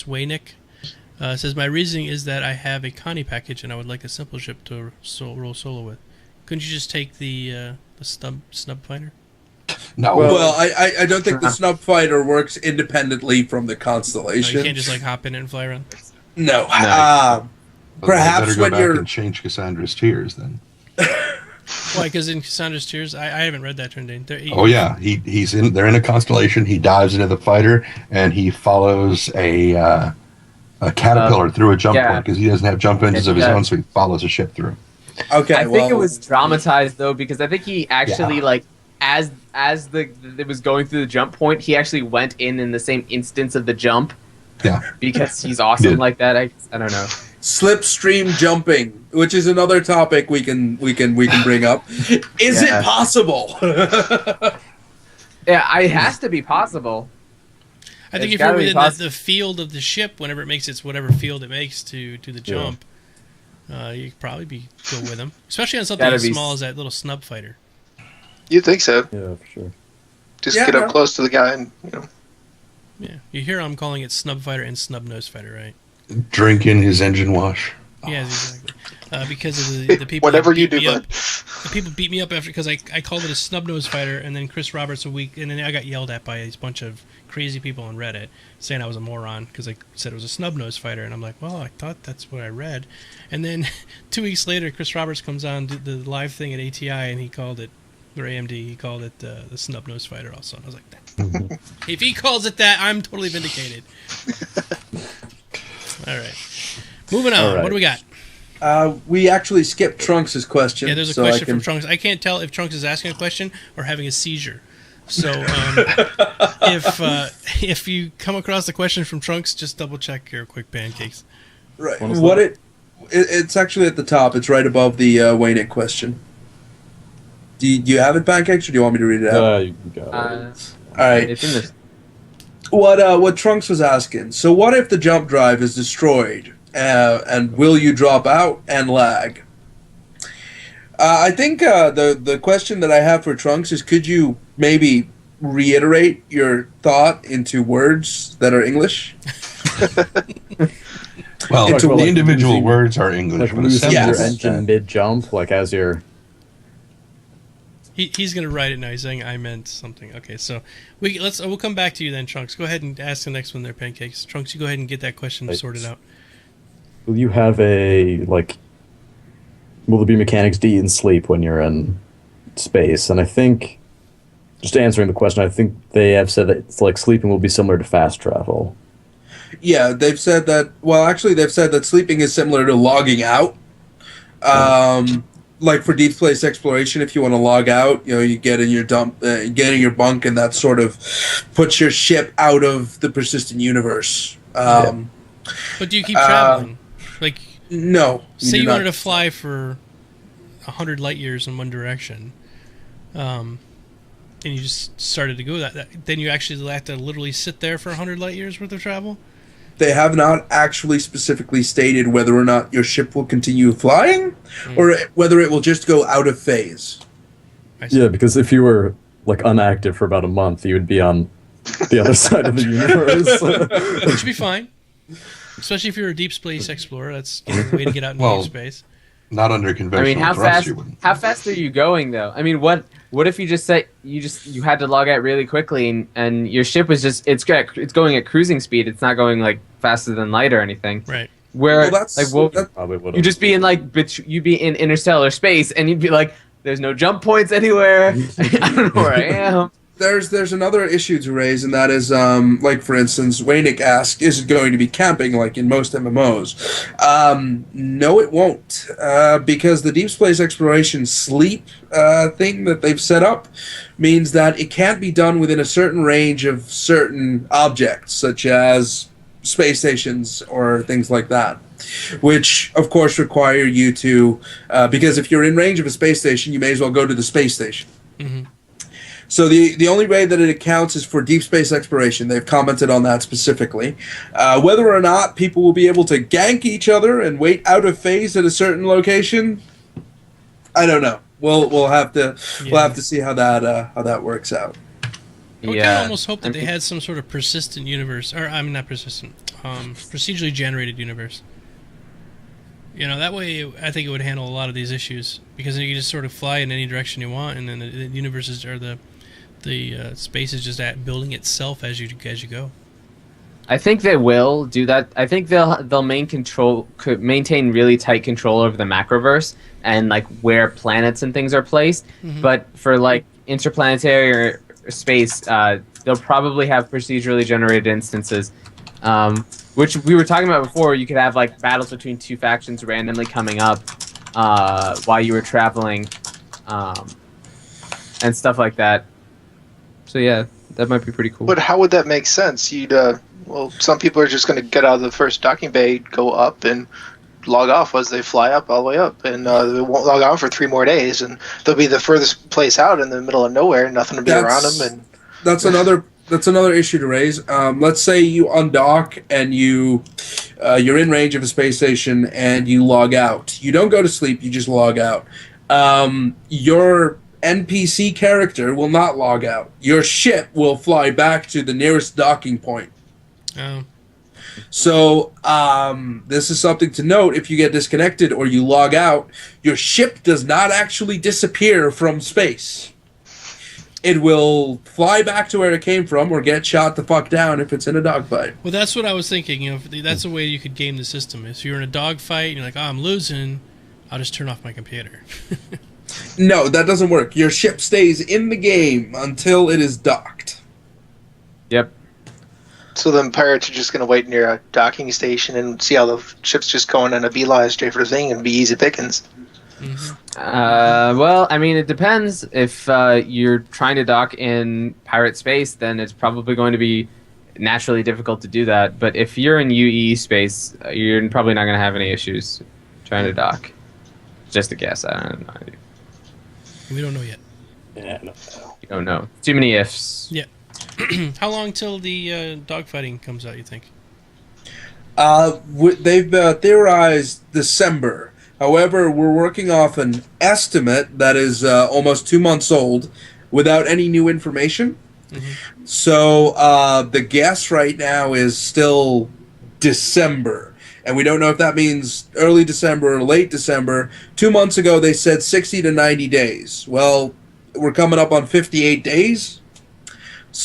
Waynick. Says, my reasoning is that I have a Connie package and I would like a simple ship to roll solo with. Couldn't you just take the snub fighter? No. Well, I don't think the snub fighter works independently from the Constellation. You can't just like hop in and fly around? No. Perhaps when you're and change Cassandra's Tears then. Why? Because in Cassandra's Tears, I haven't read that, Trendane. They're in a constellation. He dives into the fighter and he follows a caterpillar through a jump point because he doesn't have jump engines of his own, so he follows a ship through. Okay, I think it was dramatized though, because I think he actually as it was going through the jump point, he actually went in the same instance of the jump. Yeah, because he's awesome like that. I don't know. Slipstream jumping, which is another topic we can bring up. Is it possible? Yeah, it has to be possible. I think if you're within the field of the ship, whenever it makes its whatever field it makes to the jump, you could probably go with them, especially on something as small as that little snub fighter. You'd think so. Yeah, for sure. Just get up close to the guy and Yeah, you hear I'm calling it snub fighter and snub nose fighter, right? Drinking his engine wash. Yeah, exactly. Because of the people. Whatever you do, bud. The people beat me up after because I called it a snub nose fighter, and then Chris Roberts and then I got yelled at by a bunch of crazy people on Reddit saying I was a moron because I said it was a snub nose fighter, and I'm like, well, I thought that's what I read, and then 2 weeks later, Chris Roberts comes on the live thing at ATI, and he called it. Or AMD, he called it the snub nose fighter also. And I was like, if he calls it that, I'm totally vindicated. All right. Moving on. All right. What do we got? We actually skipped Trunks' question. Yeah, there's a so question I can... from Trunks. I can't tell if Trunks is asking a question or having a seizure. So if you come across a question from Trunks, just double check your quick pancakes. Right. What is What that? it's actually at the top. It's right above the Waynick question. Do you have it, Pancakes, or do you want me to read it out? You can go. All right. It's in this. What Trunks was asking. So what if the jump drive is destroyed, and will you drop out and lag? I think the question that I have for Trunks is, could you maybe reiterate your thought into words that are English? Well, It's a- the like individual losing- words are English, Like but losing your assembled. engine mid-jump, like as you're... He's gonna write it now. He's saying I meant something. Okay, so we'll come back to you then, Trunks. Go ahead and ask the next one there, Pancakes. Trunks, you go ahead and get that question Right. sorted out. Will you have will there be mechanics D in sleep when you're in space? And I think, just answering the question, I think they have said that it's like sleeping will be similar to fast travel. Yeah, they've said that. Well, actually, they've said that sleeping is similar to logging out. Like for deep space exploration, if you want to log out, you get in your get in your bunk, and that sort of puts your ship out of the persistent universe. But do you keep traveling? Like, No. say do you not. wanted to fly for 100 light years in one direction, and you just started to go then you actually have to literally sit there for 100 light years worth of travel? They have not actually specifically stated whether or not your ship will continue flying, or whether it will just go out of phase. I see. Yeah, because if you were like unactive for about a month, you would be on the other side of the universe. Which would be fine. Especially if you're a deep space explorer. That's a way to get out into Well, deep space. Not under I conventional mean, how thrust, fast? you wouldn't. How fast are you going though? I mean, what if you just said you had to log out really quickly and your ship was just it's going at cruising speed. It's not going like faster than light or anything. Right. Where Well, that's- like what that- Probably would you just be in like you'd be in interstellar space and you'd be like, there's no jump points anywhere. I don't know where I am. There's another issue to raise, and that is, like for instance, Waynick asked, is it going to be camping like in most MMOs? No, it won't, because the deep space exploration sleep thing that they've set up means that it can't be done within a certain range of certain objects, such as space stations or things like that. Which, of course, require you to, because if you're in range of a space station, you may as well go to the space station. Mm-hmm. So the only way that it accounts is for deep space exploration. They've commented on that specifically. Whether or not people will be able to gank each other and wait out of phase at a certain location, I don't know. We'll have to see how that works out. I would kind of almost hope that they had some sort of persistent universe, or I mean not persistent, procedurally generated universe. That way I think it would handle a lot of these issues, because then you can just sort of fly in any direction you want, and then the universes or the space is just building itself as you go. I think they will do that. I think they'll maintain really tight control over the macroverse and like where planets and things are placed. Mm-hmm. But for like interplanetary or space, they'll probably have procedurally generated instances, which we were talking about before. You could have like battles between two factions randomly coming up while you were traveling, and stuff like that. So yeah, that might be pretty cool. But how would that make sense? Some people are just going to get out of the first docking bay, go up, and log off as they fly up all the way up, and they won't log on for 3 more days, and they'll be the furthest place out in the middle of nowhere, nothing to be around them, and That's another issue to raise. Let's say you undock and you're in range of a space station and you log out. You don't go to sleep, you just log out. Your NPC character will not log out. Your ship will fly back to the nearest docking point. Oh. So this is something to note. If you get disconnected or you log out, your ship does not actually disappear from space. It will fly back to where it came from or get shot the fuck down if it's in a dogfight. Well, that's what I was thinking. That's a way you could game the system. If you're in a dogfight and you're like, I'm losing, I'll just turn off my computer. No, that doesn't work. Your ship stays in the game until it is docked. Yep. So then pirates are just going to wait near a docking station and see how the ship's just going on a beeline straight for the thing and be easy pickings. Well, I mean, it depends. If you're trying to dock in pirate space, then it's probably going to be naturally difficult to do that. But if you're in UE space, you're probably not going to have any issues trying to dock. Just a guess. I don't know. We don't know yet. Yeah, no. You don't know. Too many ifs. Yeah. How long till the dogfighting comes out, you think? They've theorized December. However, we're working off an estimate that is almost 2 months old without any new information. Mm-hmm. So the guess right now is still December. And we don't know if that means early December or late December. 2 months ago, they said 60 to 90 days. Well, we're coming up on 58 days.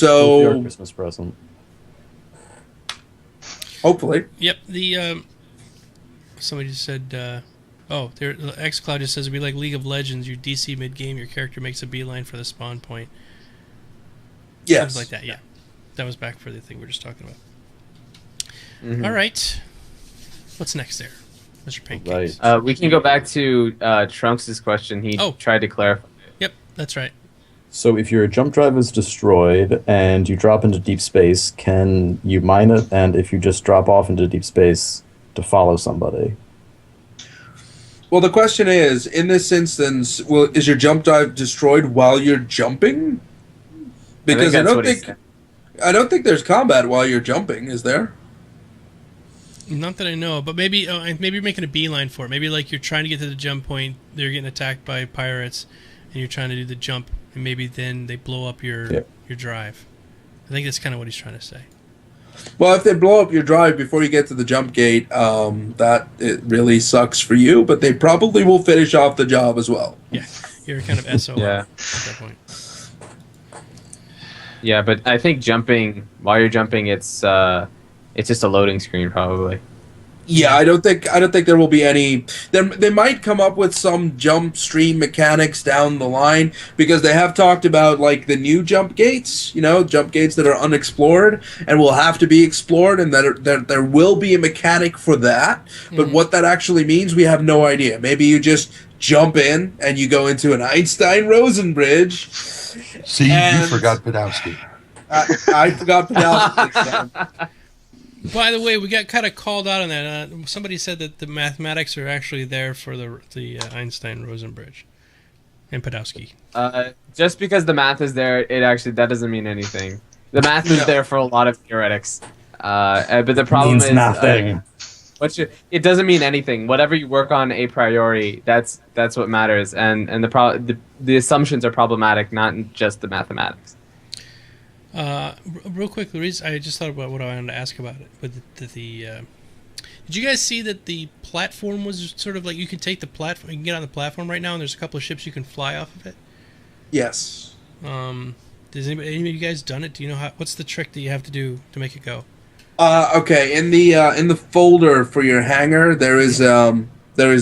It'll be our So Christmas present. hopefully. Yep. The somebody just said, xCloud just says it'd be like League of Legends. You DC mid game, your character makes a beeline for the spawn point. Yes. Things like that. Yeah, that was back for the thing we were just talking about. Mhm. All right, what's next there, Mr. Pancakes? Right. We can go back to Trunks' question. He tried to clarify. Yep, that's right. So if your jump drive is destroyed and you drop into deep space, can you mine it? And if you just drop off into deep space to follow somebody? Well, the question is, in this instance, is your jump drive destroyed while you're jumping? Because I don't think there's combat while you're jumping, is there? Not that I know, but maybe you're making a beeline for it. Maybe like you're trying to get to the jump point, they're getting attacked by pirates, and you're trying to do the jump, and maybe then they blow up your drive. I think that's kind of what he's trying to say. Well, if they blow up your drive before you get to the jump gate, that it really sucks for you, but they probably will finish off the job as well. Yeah, you're kind of SOL at that point. Yeah, but I think while you're jumping, it's just a loading screen probably. Yeah, I don't think there will be any. They might come up with some jump stream mechanics down the line because they have talked about like the new jump gates, jump gates that are unexplored and will have to be explored, and that there will be a mechanic for that. But what that actually means, we have no idea. Maybe you just jump in and you go into an Einstein-Rosen bridge. See, you forgot Podowski. I forgot Podowski. By the way, we got kind of called out on that. Somebody said that the mathematics are actually there for the Einstein-Rosen bridge and Podowski. Just because the math is there, that doesn't mean anything. The math is there for a lot of theoretics, but the problem means is nothing. It doesn't mean anything. Whatever you work on a priori, that's what matters, and the assumptions are problematic, not just the mathematics. Real quick, Louise, I just thought about what I wanted to ask about it. But did you guys see that the platform was sort of like you can take the platform, you can get on the platform right now, and there's a couple of ships you can fly off of it? Yes. Does any of you guys done it? Do you know what's the trick that you have to do to make it go? Okay. In the folder for your hangar, there is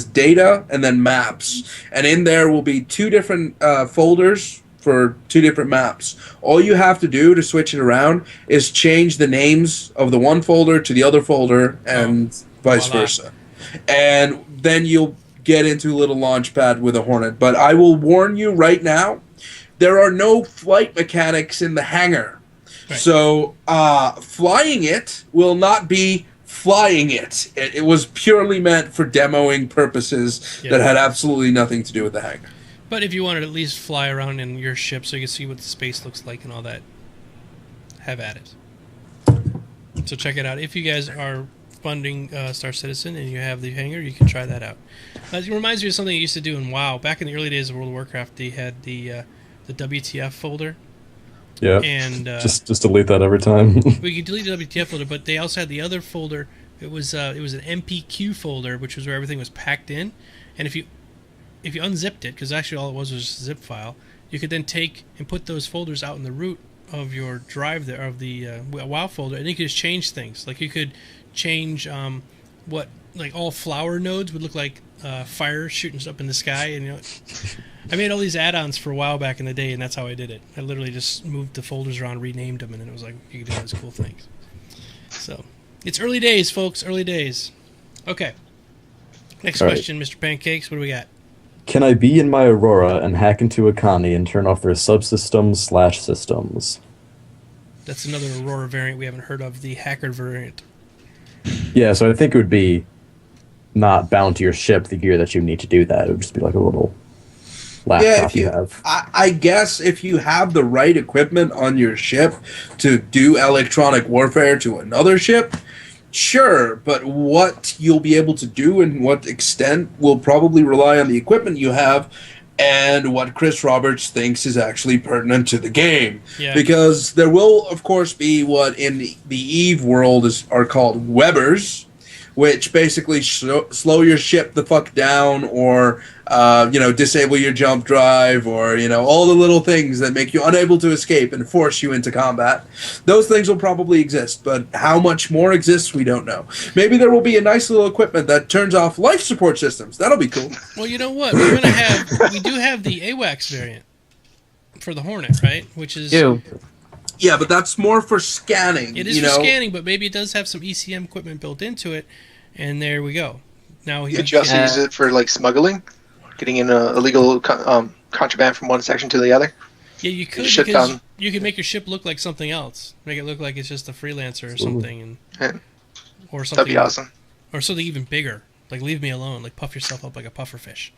data and then maps, and in there will be two different folders for two different maps. All you have to do to switch it around is change the names of the one folder to the other folder and vice versa. And then you'll get into a little launch pad with a Hornet. But I will warn you right now, there are no flight mechanics in the hangar. Right. So flying it will not be flying it. It was purely meant for demoing purposes that had absolutely nothing to do with the hangar. But if you wanted to at least fly around in your ship so you can see what the space looks like and all that, have at it. So check it out. If you guys are funding Star Citizen and you have the hangar, you can try that out. It reminds me of something I used to do in WoW. Back in the early days of World of Warcraft, they had the WTF folder. Yeah, and just delete that every time. We could delete the WTF folder, but they also had the other folder. It was an MPQ folder, which was where everything was packed in. And if you unzipped it, because actually all it was just a zip file, you could then take and put those folders out in the root of your drive there, of the WoW folder, and you could just change things. Like you could change what, like all flower nodes would look like fire shooting up in the sky. And I made all these add-ons for WoW back in the day, and that's how I did it. I literally just moved the folders around, renamed them, and then it was like you could do all these cool things. So, it's early days, folks. Early days. Okay. Next All right. question, Mr. Pancakes. What do we got? Can I be in my Aurora and hack into a Connie and turn off their subsystems/systems? That's another Aurora variant we haven't heard of, the hacker variant. Yeah, so I think it would be not bound to your ship, the gear that you need to do that. It would just be like a little laptop if you have. I guess if you have the right equipment on your ship to do electronic warfare to another ship, sure, but what you'll be able to do and what extent will probably rely on the equipment you have and what Chris Roberts thinks is actually pertinent to the game. Yeah. Because there will, of course, be what in the EVE world are called Webbers, which basically slow your ship the fuck down or, disable your jump drive or, all the little things that make you unable to escape and force you into combat. Those things will probably exist, but how much more exists, we don't know. Maybe there will be a nice little equipment that turns off life support systems. That'll be cool. Well, you know what? We do have the AWACS variant for the Hornet, right? Which is... Yeah, but that's more for scanning. It is for scanning, but maybe it does have some ECM equipment built into it, and there we go. Now Could you also use it for like smuggling, getting in illegal contraband from one section to the other? Yeah, you could Ship because down. you could make your ship look like something else. Make it look like it's just a freelancer or something, or something. That'd be awesome. Or something even bigger, like leave me alone, like puff yourself up like a pufferfish.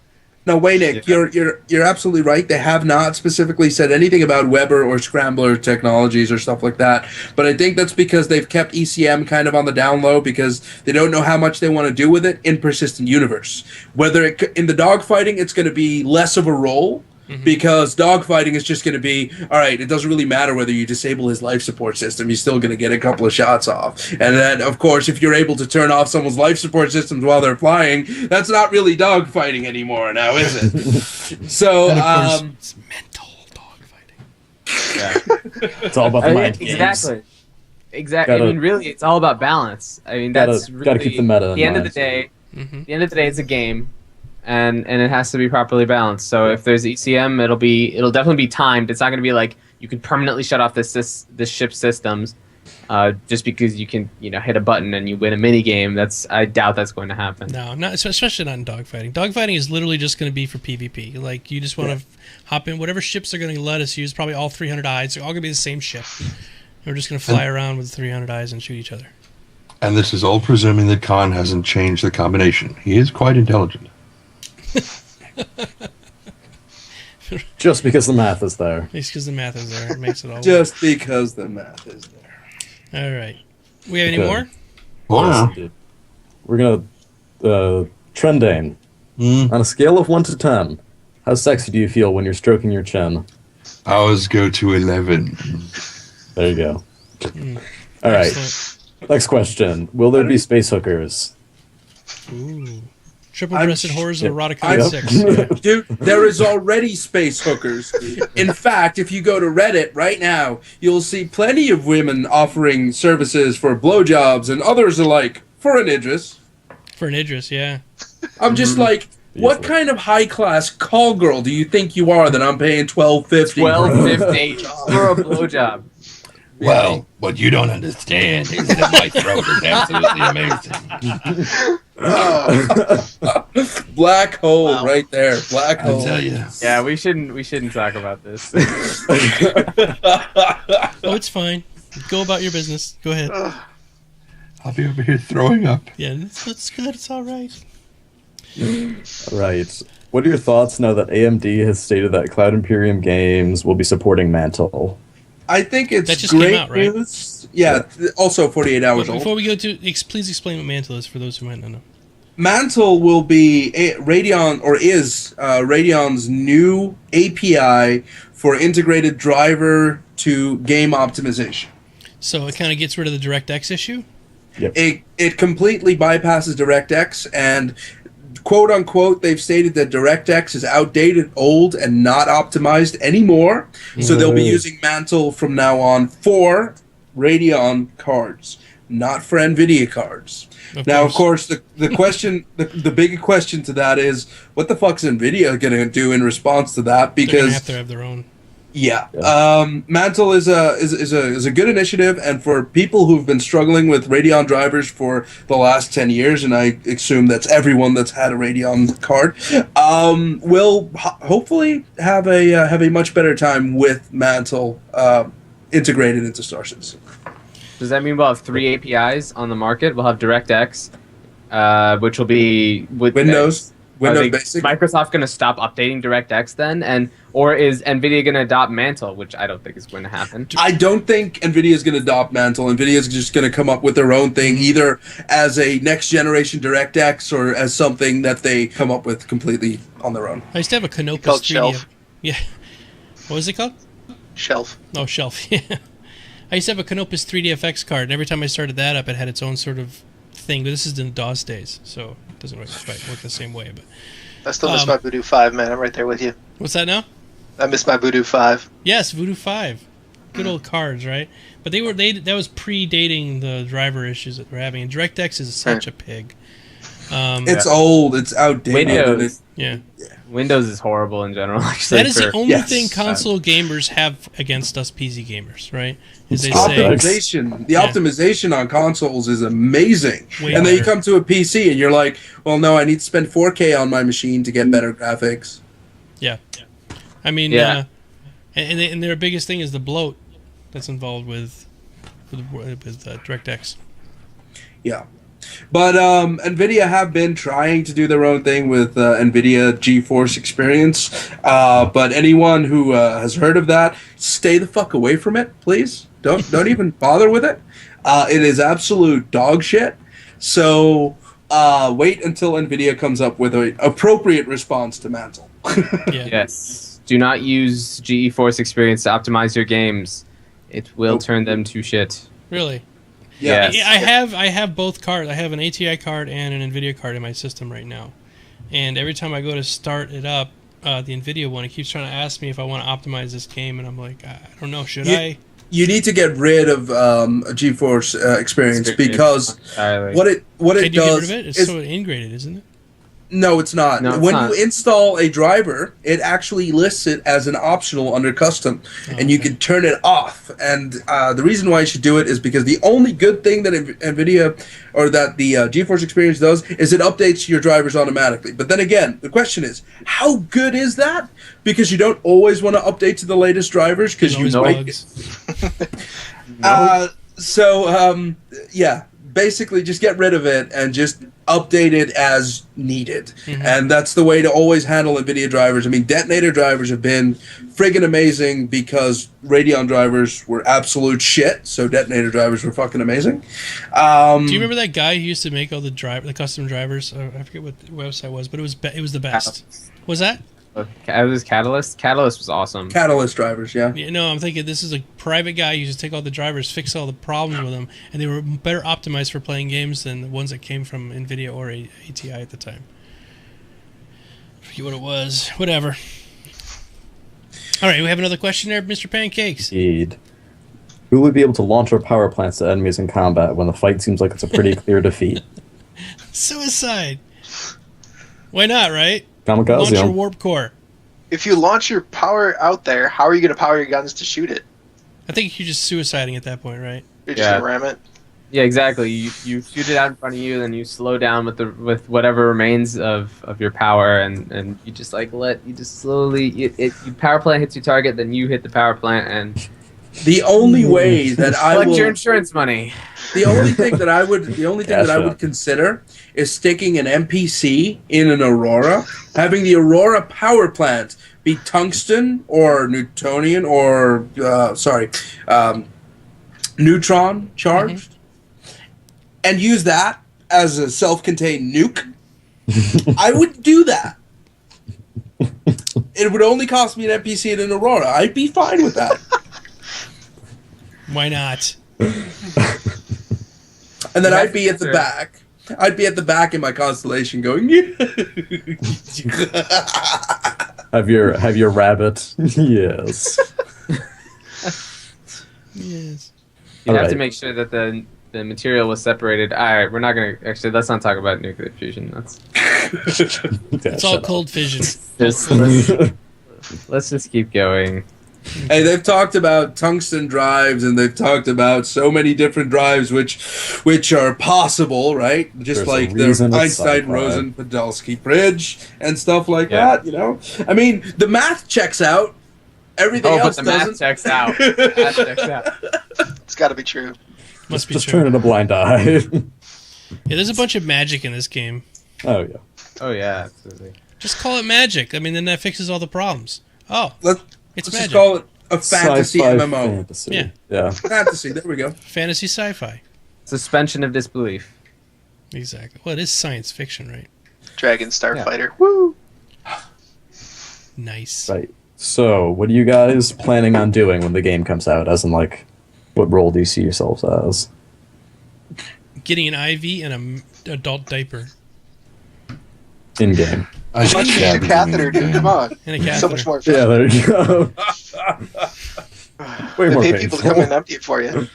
No, Waynick, you're absolutely right. They have not specifically said anything about Weber or Scrambler technologies or stuff like that. But I think that's because they've kept ECM kind of on the down low because they don't know how much they want to do with it in Persistent Universe. Whether in the dogfighting, it's going to be less of a role. Because dogfighting is just going to be, all right, it doesn't really matter whether you disable his life support system, he's still going to get a couple of shots off. And then, of course, if you're able to turn off someone's life support systems while they're flying, that's not really dogfighting anymore now, is it? So, And of course, it's mental dogfighting. Yeah. It's all about the mind games. Exactly. I mean, really, it's all about balance. I mean, that's really... Gotta keep the meta in At the end of mind. the day, the end of the day, it's a game. And it has to be properly balanced. So if there's ECM, it'll definitely be timed. It's not going to be like you can permanently shut off this ship's systems just because you can hit a button and you win a mini game. I doubt that's going to happen. No, not especially not in dogfighting. Dogfighting is literally just going to be for PvP. Like you just want to hop in whatever ships are going to let us use. Probably all 300 eyes. They're all going to be the same ship. We're just going to fly around with 300 eyes and shoot each other. And this is all presuming that Khan hasn't changed the combination. He is quite intelligent. Just because the math is there. Just because the math is there, it makes it all just because the math is there. All right. We have any Okay. more? Wow. We're gonna Trendane. On a scale of 1 to 10, how sexy do you feel when you're stroking your chin? Ours go to 11. There you go. All right. Excellent. Next question: will there be space hookers? Ooh. Triple-breasted horrors of erotic I'm- 6. Yeah. Dude, there is already space hookers. In fact, if you go to Reddit right now, you'll see plenty of women offering services for blowjobs and others alike for an Idris. For an Idris, yeah. I'm just like, what Easily. kind of high-class call girl do you think you are that I'm paying $12.50? $12.50 for a blowjob. Well, what you don't understand is that my throat is absolutely amazing. Black hole right there. Black I hole. tell you. Yeah, we shouldn't talk about this. Oh, it's fine. Go about your business. Go ahead. I'll be over here throwing up. Yeah, that's good. It's all right. Right. What are your thoughts now that AMD has stated that Cloud Imperium Games will be supporting Mantle? I think it's That just great came out, right? news. Yeah, also 48 hours old. Before we go to... please explain what Mantle is for those who might not know. Mantle will be Radeon, or is Radeon's new API for integrated driver to game optimization. So it kind of gets rid of the DirectX issue? It completely bypasses DirectX, and quote unquote, they've stated that DirectX is outdated, old, and not optimized anymore. So they'll be using Mantle from now on for Radeon cards, not for NVIDIA cards. Of course, the question, the big question to that is, what the fuck's NVIDIA going to do in response to that? They're going Because to have their own. Yeah. Yeah. Mantle is a good initiative, and for people who've been struggling with Radeon drivers for the last 10 years, and I assume that's everyone that's had a Radeon card, will hopefully have a much better time with Mantle integrated into StarCast. Does that mean we'll have 3 APIs on the market? We'll have DirectX, which will be with Windows Basic. Microsoft going to stop updating DirectX then, or is NVIDIA going to adopt Mantle, which I don't think is going to happen. I don't think NVIDIA is going to adopt Mantle. NVIDIA is just going to come up with their own thing, either as a next generation DirectX or as something that they come up with completely on their own. I used to have a Canopus Called 3D. Shelf. Yeah. What was it called? Shelf. Oh, Shelf. Yeah. I used to have a Canopus 3DFX card, and every time I started that up, it had its own sort of thing. But this is in DOS days, so it doesn't work the same way. But I still miss my Voodoo 5, man. I'm right there with you. what's that now? I miss my Voodoo 5. Yes, Voodoo 5. Good old cards, right? But that was predating the driver issues that we're having. And DirectX is such a pig. It's old. It's outdated. Windows. Yeah. Windows is horrible in general. Actually, That is the only yes. thing console gamers have against us PC gamers, right? Is they say, Optimization. The optimization on consoles is amazing. Way And then you better. come to a PC and you're like, well, no, I need to spend 4K on my machine to get better graphics. yeah. I mean, Yeah. and their biggest thing is the bloat that's involved with DirectX. Yeah. But NVIDIA have been trying to do their own thing with NVIDIA GeForce Experience. But anyone who has heard of that, stay the fuck away from it, please. Don't even bother with it. It is absolute dog shit. So wait until NVIDIA comes up with an appropriate response to Mantle. Yeah. Yes. Do not use GeForce Experience to optimize your games. It will turn them to shit. Really? Yeah. Yes. I have both cards. I have an ATI card and an NVIDIA card in my system right now. And every time I go to start it up, the NVIDIA one, it keeps trying to ask me if I want to optimize this game, and I'm like, I don't know, should I? You need to get rid of GeForce Experience because Entirely. what it Can you get does rid of it? It's is so integrated, isn't it? no, it's not. No, it's when not. you install a driver, it actually lists it as an optional under custom, and you okay. can turn it off. And the reason why you should do it is because the only good thing that NVIDIA or that the GeForce Experience does is it updates your drivers automatically. But then again, the question is, how good is that? Because you don't always want to update to the latest drivers because you There's always might. bugs. Yeah, basically just get rid of it and just update it as needed. And that's the way to always handle NVIDIA drivers. I mean, detonator drivers have been friggin' amazing because Radeon drivers were absolute shit, so detonator drivers were fucking amazing. Do you remember that guy who used to make all the custom drivers? I forget what the website was, but it was the best. Was that? It was Catalyst. Catalyst was awesome. Catalyst drivers, yeah. Yeah, no, I'm thinking this is a private guy who used to take all the drivers, fix all the problems with them, and they were better optimized for playing games than the ones that came from NVIDIA or ATI at the time. I forget what it was. Whatever. All right, we have another question there, Mr. Pancakes. Indeed. Who would be able to launch our power plants at enemies in combat when the fight seems like it's a pretty clear defeat? Suicide. Why not, right? Kamikaze. Launch your Yeah. warp core. If you launch your power out there, how are you going to power your guns to shoot it? I think you're just suiciding at that point, right? You're just Yeah. going to ram it? Yeah, exactly. You shoot it out in front of you, then you slow down with whatever remains of your power, and you just slowly power plant hits your target, then you hit the power plant, and The only way that I collect will your insurance money. The only thing that I would consider is sticking an NPC in an Aurora, having the Aurora power plant be tungsten or Newtonian or neutron charged, and use that as a self-contained nuke. I would do that. It would only cost me an NPC in an Aurora. I'd be fine with that. Why not? And then I'd be at the back. I'd be at the back in my constellation going, Have your rabbit? Yes. Yes. You have to Alright. make sure that the material was separated. All right, we're not gonna let's not talk about nuclear fusion. It's all cold fission. Let's just keep going. Hey, they've talked about tungsten drives, and they've talked about so many different drives which are possible, right? Just There's a like the reason it's Einstein, sci-fi. Rosen, Podolsky bridge and stuff like Yeah. that. You know, I mean, the math checks out. Everything Oh, but else the doesn't. math checks out. Math checks out. It's got to be true. Must be Just true. turning a blind eye. Yeah, there's a bunch of magic in this game. Oh yeah. Oh yeah, absolutely. Just call it magic. I mean, then that fixes all the problems. Oh, Let's it's just magic. call it a fantasy Sci-fi MMO. Fantasy. Yeah. Yeah. Fantasy. There we go. Fantasy sci-fi. Suspension of disbelief. Exactly. Well, it is science fiction, right? Dragon Starfighter. Woo! Nice. Right. So, what are you guys planning on doing when the game comes out? As in, like, what role do you see yourselves as? Getting an IV and an adult diaper In game. I Much should use your be catheter, doing dude. Come on. and a catheter. So much more fun. Yeah, there you go. Way They more pay painful. people to come and empty it for you.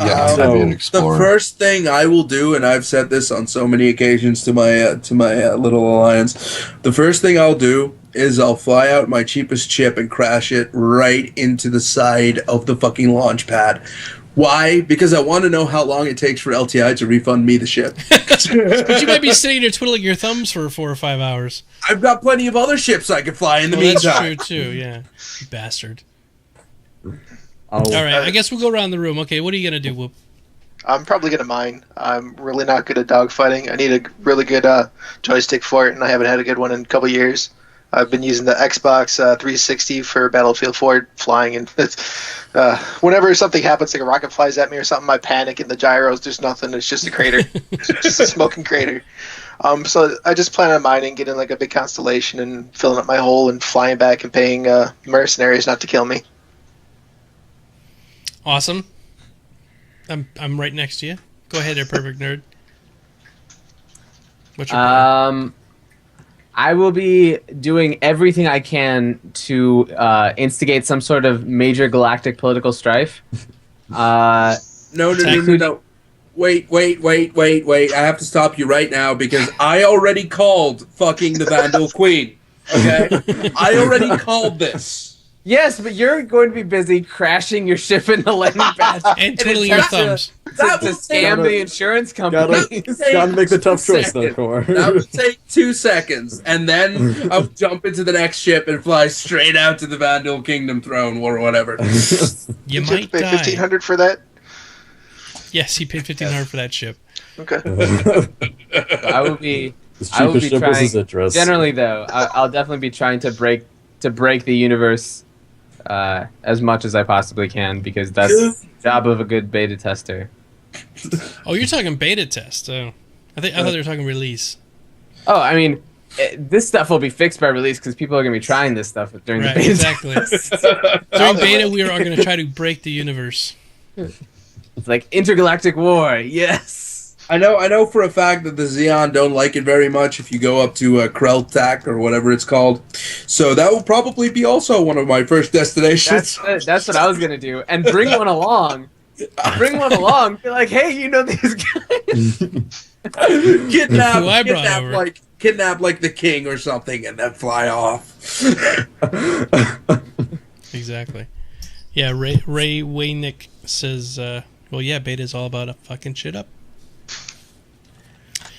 Yeah, So, I'd be an The explorer. first thing I will do, and I've said this on so many occasions to my little alliance, the first thing I'll do is I'll fly out my cheapest chip and crash it right into the side of the fucking launch pad. Why? Because I want to know how long it takes for LTI to refund me the ship. But you might be sitting there twiddling your thumbs for 4 or 5 hours. I've got plenty of other ships I can fly in the Well, that's meantime. true too. Yeah, you bastard. I'll, All right, I guess we'll go around the room. Okay, what are you gonna do, Whoop? I'm probably going to mine. I'm really not good at dogfighting. I need a really good joystick for it, and I haven't had a good one in a couple years. I've been using the Xbox 360 for Battlefield 4 flying, and whenever something happens, like a rocket flies at me or something, I panic, and the gyros, there's nothing. It's just a crater. It's just a smoking crater. So I just plan on mining, getting like a big constellation and filling up my hole and flying back and paying mercenaries not to kill me. Awesome. I'm right next to you. Go ahead, there, perfect nerd. What's your plan? I will be doing everything I can to instigate some sort of major galactic political strife. No. Wait. I have to stop you right now because I already called fucking the Vandal Queen. Okay? I already called this. Yes, but you're going to be busy crashing your ship in the landing pad And twiddling your thumbs. That to will scam take- the insurance company. gotta make the tough choice, though, Second. Core. That would take 2 seconds, and then I'll jump into the next ship and fly straight out to the Vandal Kingdom throne or whatever. You Did you have might to pay die. $1,500 for that? Yes, he paid $1,500 for that ship. Okay. I will be. His I will cheapest be ship was trying. his address. Generally, though, I'll definitely be trying to break the universe as much as I possibly can because that's the job of a good beta tester. Oh, you're talking beta test. Oh, I thought they were talking release. Oh, I mean, this stuff will be fixed by release because people are going to be trying this stuff during Right, the beta. exactly. During beta, we are going to try to break the universe. It's like intergalactic war. Yes. I know for a fact that the Xeon don't like it very much if you go up to Krelltak or whatever it's called. So that will probably be also one of my first destinations. That's what I was going to do, and bring one along. Bring one along. Be like, hey, you know these guys. kidnap, Who I brought over. kidnap like the king or something, and then fly off. Exactly. Yeah, Ray Waynick says, well, yeah, beta is all about fucking shit up.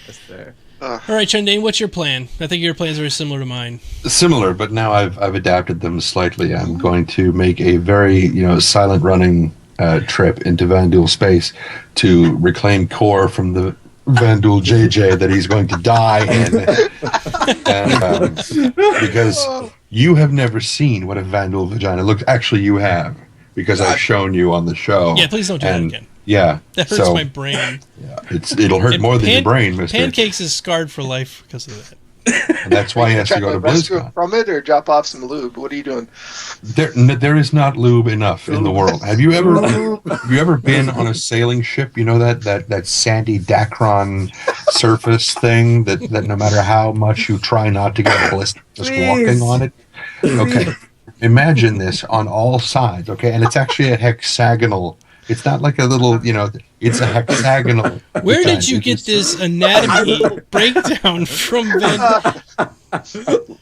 That's fair. All right, Chundane, what's your plan? I think your plan's very similar to mine. Similar, but now I've adapted them slightly. I'm going to make a very silent running trip into Vandul space to reclaim Core from the Vandul JJ that he's going to die in. And, because you have never seen what a Vandul vagina looks. Actually, you have because I've shown you on the show. Yeah, please don't do that again. Yeah, That hurts my brain. it'll hurt And more than your brain, Mister. Pancakes is scarred for life because of that. And that's why he has to Trying go to rescue BlizzCon. from it or drop off some lube. What are you doing? There is not lube enough in the world. Have you ever been on a sailing ship? You know that sandy Dacron surface thing that no matter how much you try not to get a blister just walking on it. Okay, imagine this on all sides. Okay, and it's actually a hexagonal It's not like a little, it's a hexagonal. Where design. did you It's get just- this anatomy breakdown from, Ben?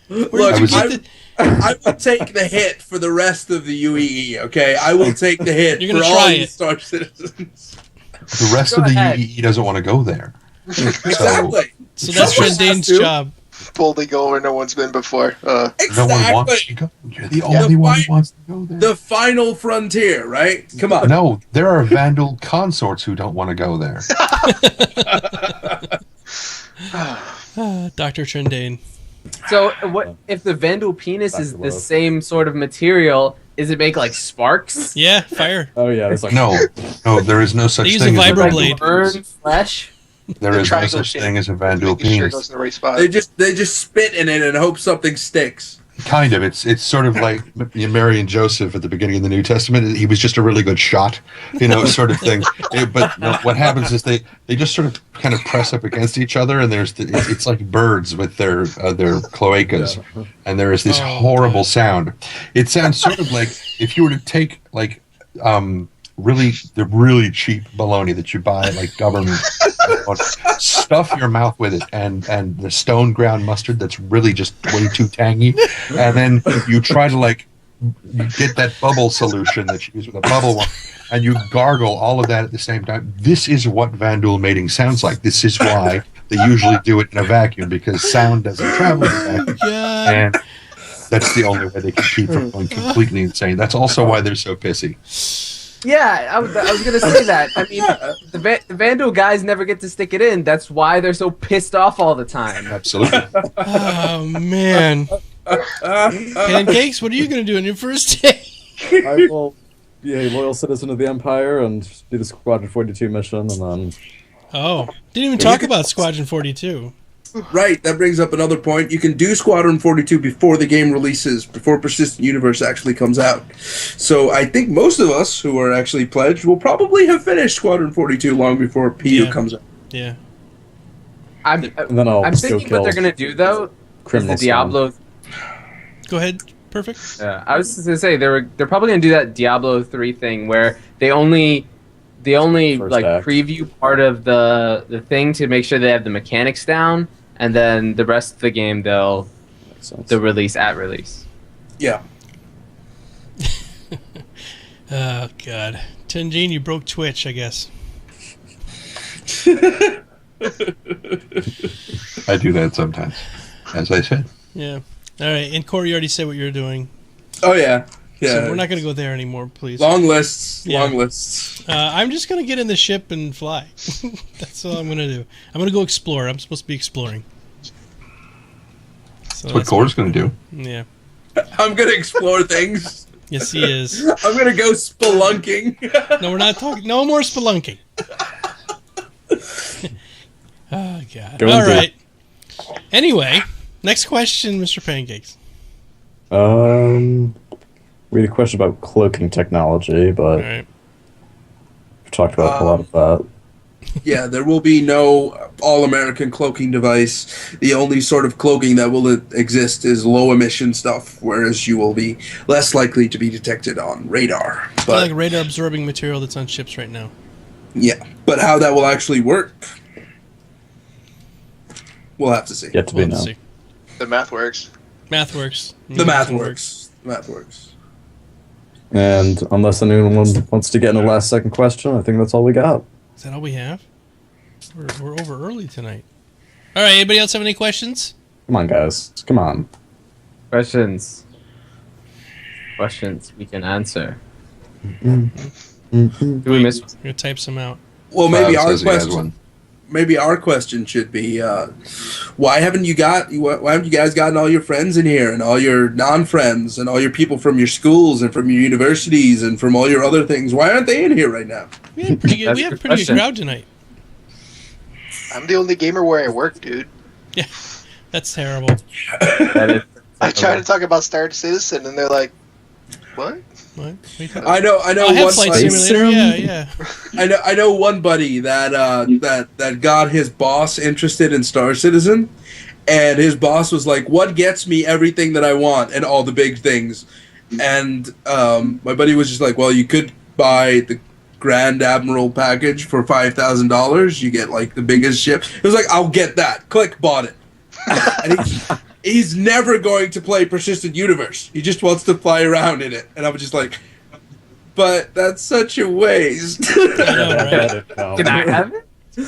Where Look, did you get was- I will take the hit for the rest of the UEE. Okay, I will take the hit You're for gonna all try you it. Star Citizens. The rest Go of the ahead. UEE doesn't want to go there. Exactly. So that's Someone has Trendane's to. job. Boldly go where no one's been before. No one wants to Exactly. go. You're the only one who wants to go there. The final frontier, right? Come on. No, there are Vandal consorts who don't want to go there. Dr. Trendane. So what if the Vandal penis is the same sort of material? Does it make like sparks? Yeah, fire. Oh yeah, it's like No, there is no such They use thing a as a vibroblade. Vandal Like burn penis. flesh? There The is no triangle such shape. thing as a Vandal Making sure it penis. goes in the right spot. They just spit in it and hope something sticks. Kind of. It's sort of like Mary and Joseph at the beginning of the New Testament. He was just a really good shot, sort of thing. But no, what happens is they just sort of kind of press up against each other, and it's like birds with their cloacas, and there is this horrible sound. It sounds sort of like if you were to take like the really cheap bologna that you buy at like government, stuff your mouth with it, and the stone ground mustard that's really just way too tangy, and then you try to like get that bubble solution that you use with a bubble one, and you gargle all of that at the same time. This is what Vandal mating sounds like. This is why they usually do it in a vacuum, because sound doesn't travel in a vacuum, Yeah. and that's the only way they can keep from going completely insane. That's also why they're so pissy. Yeah, I was gonna say that. I mean, the Vandal guys never get to stick it in. That's why they're so pissed off all the time. Absolutely. Oh, man. Pancakes, what are you going to do on your first day? I will be a loyal citizen of the Empire and do the Squadron 42 mission, and then Oh, didn't even talk about Squadron 42. Right, that brings up another point. You can do Squadron 42 before the game releases, before Persistent Universe actually comes out. So I think most of us who are actually pledged will probably have finished Squadron 42 long before PU Yeah. comes out. Yeah. I'm and then I'll I'm go thinking kill what they're gonna do though is criminal the Diablo. Go ahead. Perfect. I was just gonna say they're probably gonna do that Diablo 3 thing where they only First like act. preview part of the thing to make sure they have the mechanics down, and then the rest of the game they'll release at release. Yeah. Oh, God. Tenjin, you broke Twitch, I guess. I do that sometimes, as I said. Yeah. All right. And Corey, you already said what you're doing. Oh, yeah. Yeah. So we're not going to go there anymore, please. Long lists. Yeah. Long lists. I'm just going to get in the ship and fly. That's all I'm going to do. I'm going to go explore. I'm supposed to be exploring. So That's what Core's going to do. Yeah. I'm going to explore things. Yes, he is. I'm going to go spelunking. No, we're not talking. No more spelunking. Oh, God. Go All and do right. Anyway, next question, Mr. Pancakes. We had a question about cloaking technology, All but right. we've talked about a lot of that. Yeah, there will be no all-American cloaking device. The only sort of cloaking that will exist is low-emission stuff, whereas you will be less likely to be detected on radar. It's But like radar-absorbing material that's on ships right now. yeah, but how that will actually work, we'll have to see. Yet to be We'll have to known. see. The math works. Math works. The math works. The math works. And unless anyone wants to get in a last second question, I think that's all we got. Is that all we have? We're over early tonight. All right. Anybody else have any questions? Come on, guys. Come on. Questions we can answer. Do we miss? I'm gonna type some out. Well, maybe Cloud our says he has question. one. Maybe our question should be, why haven't you guys gotten all your friends in here and all your non-friends and all your people from your schools and from your universities and from all your other things? Why aren't they in here right now? We had pretty good. That's We a have good pretty good question. crowd tonight. I'm the only gamer where I work, dude. Yeah, that's terrible. That is, I try to talk about Star Citizen, and they're like, "What?" What? What are you talking- I know Oh, I have one Flight buddy, Simulator. Yeah, yeah. I know one buddy that that got his boss interested in Star Citizen, and his boss was like, "What gets me everything that I want and all the big things?" And my buddy was just like, "Well, you could buy Grand Admiral package for $5,000. You get like the biggest ship. It was like, I'll get that. Click, bought it. And he's never going to play Persistent Universe. He just wants to fly around in it. And I was just like, but that's such a waste. I know, right? Can I have it?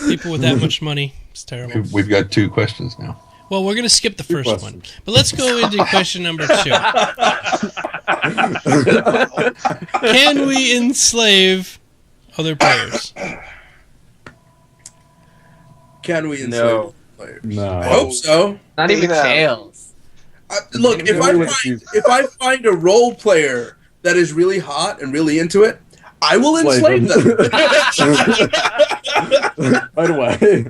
People with that much money, it's terrible. We've got 2 questions now. Well, we're going to skip the first one. But let's go into question number 2. Can we enslave other players? Can we enslave No. players? No. I hope so. Not even Yeah. tails. Look, if I find a role player that is really hot and really into it, I will enslave them. Right away.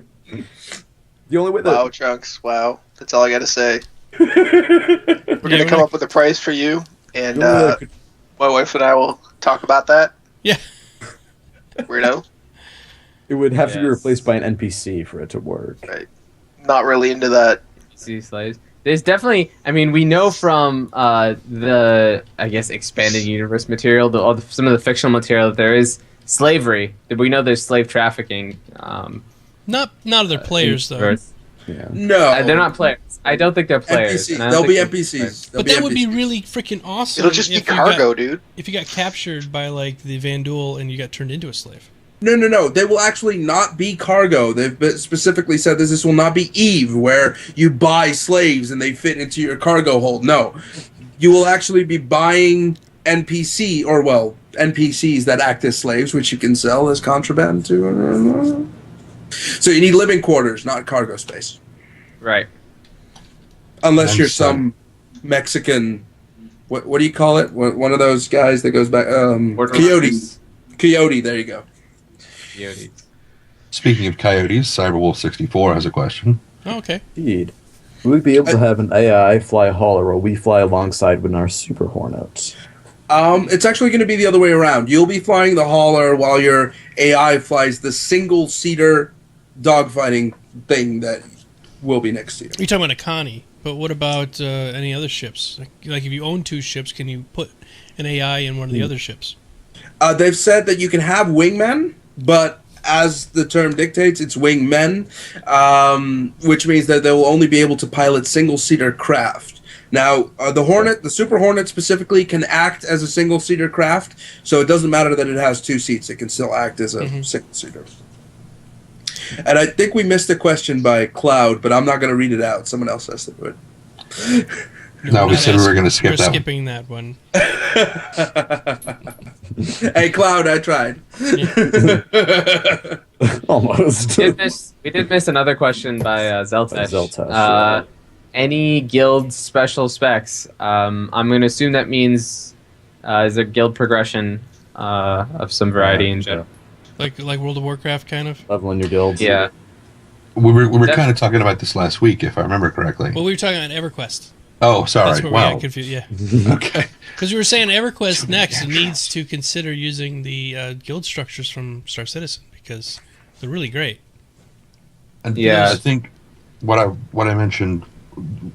The only way that Wow, Trunks. Wow. That's all I got to say. We're going to come up with a price for you, and the only way that could- my wife and I will talk about that. Yeah. Weirdo. it would have to be Yes. replaced by an NPC for it to work. Not really into that. Sea slaves. There's definitely, I mean, we know from the, I guess, expanded universe material, some of the fictional material, that there is slavery. We know there's slave trafficking. Not other players, though. Yeah. No. They're not players. I don't think they're players. NPCs. and I don't They'll be think they're NPCs. players. They'll But that would be NPCs. really freaking awesome. It'll just be if you cargo, got- dude. If you got captured by, like, the Vandul and you got turned into a slave. No. They will actually not be cargo. They've specifically said this will not be Eve, where you buy slaves and they fit into your cargo hold. No. You will actually be buying NPCs that act as slaves, which you can sell as contraband to. So you need living quarters, not cargo space. Right. Unless I'm you're sorry. some Mexican... What do you call it? One of those guys that goes back... Coyote. Coyote, there you go. Coyotes. Speaking of coyotes, Cyberwolf64 has a question. Oh, okay. Indeed. Will we be able to have an AI fly a hauler while we fly alongside with our Super Hornets? It's actually going to be the other way around. You'll be flying the hauler while your AI flies the single-seater dogfighting thing that will be next to you. You're talking about a Connie, but what about any other ships? Like if you own 2 ships, can you put an AI in one of the other ships? They've said that you can have wingmen, but as the term dictates, it's wingmen, which means that they will only be able to pilot single-seater craft. Now, the Super Hornet specifically can act as a single-seater craft, so it doesn't matter that it has 2 seats. It can still act as a single-seater. And I think we missed a question by Cloud, but I'm not going to read it out. Someone else has to do it. No, we not said we were asking. gonna skip We're that one. skipping that one. Hey, Cloud, I tried. Almost. We did miss another question by Zeltesh. Zeltesh, yeah. Any guild special specs? I'm going to assume that means is there guild progression of some variety in general? Like World of Warcraft, kind of. Leveling your guilds. Yeah. We were kind of talking about this last week, if I remember correctly. Well, we were talking about EverQuest. Oh, sorry. That's where we Wow. got confused. Yeah, Okay. because we were saying EverQuest next needs to consider using the guild structures from Star Citizen because they're really great. And Yeah. I think what I mentioned in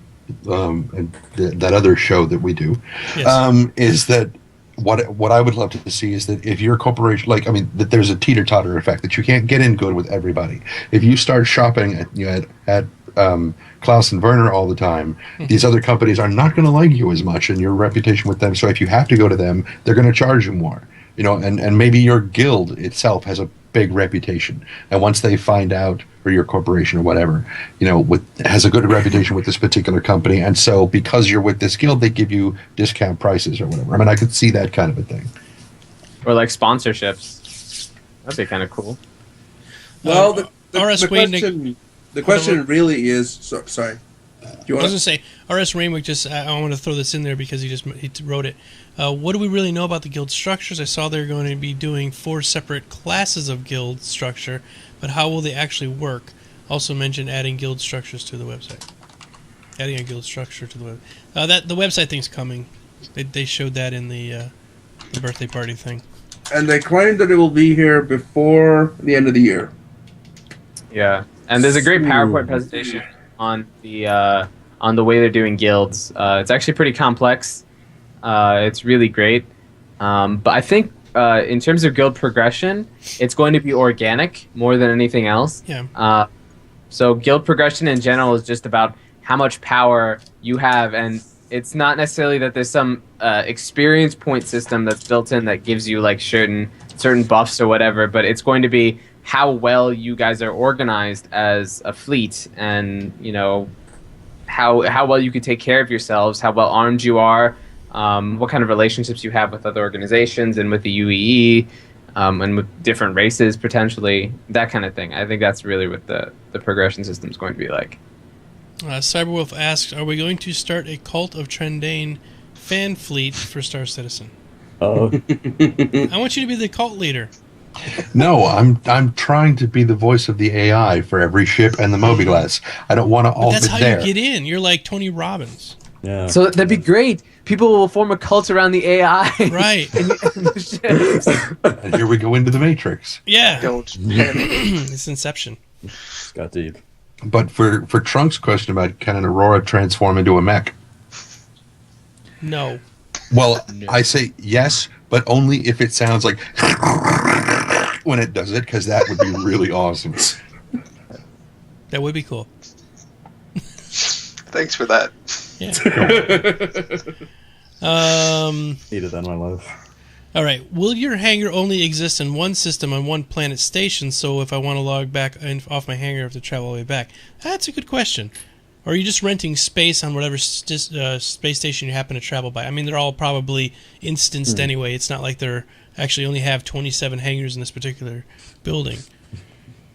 that other show that we do Yes. is that what I would love to see is that if your corporation, that there's a teeter-totter effect, that you can't get in good with everybody. If you start shopping at Klaus and Werner all the time, these other companies are not going to like you as much and your reputation with them. So if you have to go to them, they're going to charge you more. And maybe your guild itself has a big reputation. And once they find out, or your corporation or whatever, has a good reputation with this particular company. And so because you're with this guild, they give you discount prices or whatever. I mean, I could see that kind of a thing. Or like sponsorships. That'd be kind of cool. Well, the question really is... sorry. Do you I want was gonna say R.S. Rainwick just. I want to throw this in there because he wrote it. What do we really know about the guild structures? I saw they're going to be doing 4 separate classes of guild structure, but how will they actually work? Also mentioned adding guild structures to the website. Adding a guild structure to the web. The website thing's coming. They showed that in the birthday party thing. And they claim that it will be here before the end of the year. Yeah, and there's a great PowerPoint presentation on the way they're doing guilds. It's actually pretty complex. It's really great, but I think in terms of guild progression, it's going to be organic more than anything else. Yeah. So guild progression in general is just about how much power you have, and it's not necessarily that there's some experience point system that's built in that gives you like certain buffs or whatever, but it's going to be how well you guys are organized as a fleet, and how well you can take care of yourselves, how well armed you are, what kind of relationships you have with other organizations and with the UEE, and with different races potentially, that kind of thing. I think that's really what the progression system is going to be like. Cyberwolf asks, are we going to start a Cult of Trendane fan fleet for Star Citizen? Oh. I want you to be the cult leader. No, I'm trying to be the voice of the AI for every ship and the Mobiglass. I don't want to all That's fit how there. you get in. You're like Tony Robbins. Yeah. So that'd be great. People will form a cult around the AI. Right. And here we go into the Matrix. Yeah. Don't. It's Inception. It's got deep. But for Trunk's question about can an Aurora transform into a mech? No. Well, I say yes, but only if it sounds like when it does it, because that would be really awesome. That would be cool. Thanks for that. Yeah. Needed that in my life. All right. Will your hangar only exist in one system on one planet station? So if I want to log back off my hangar, I have to travel all the way back. That's a good question. Or are you just renting space on whatever space station you happen to travel by? I mean, they're all probably instanced anyway. It's not like they're actually only have 27 hangars in this particular building.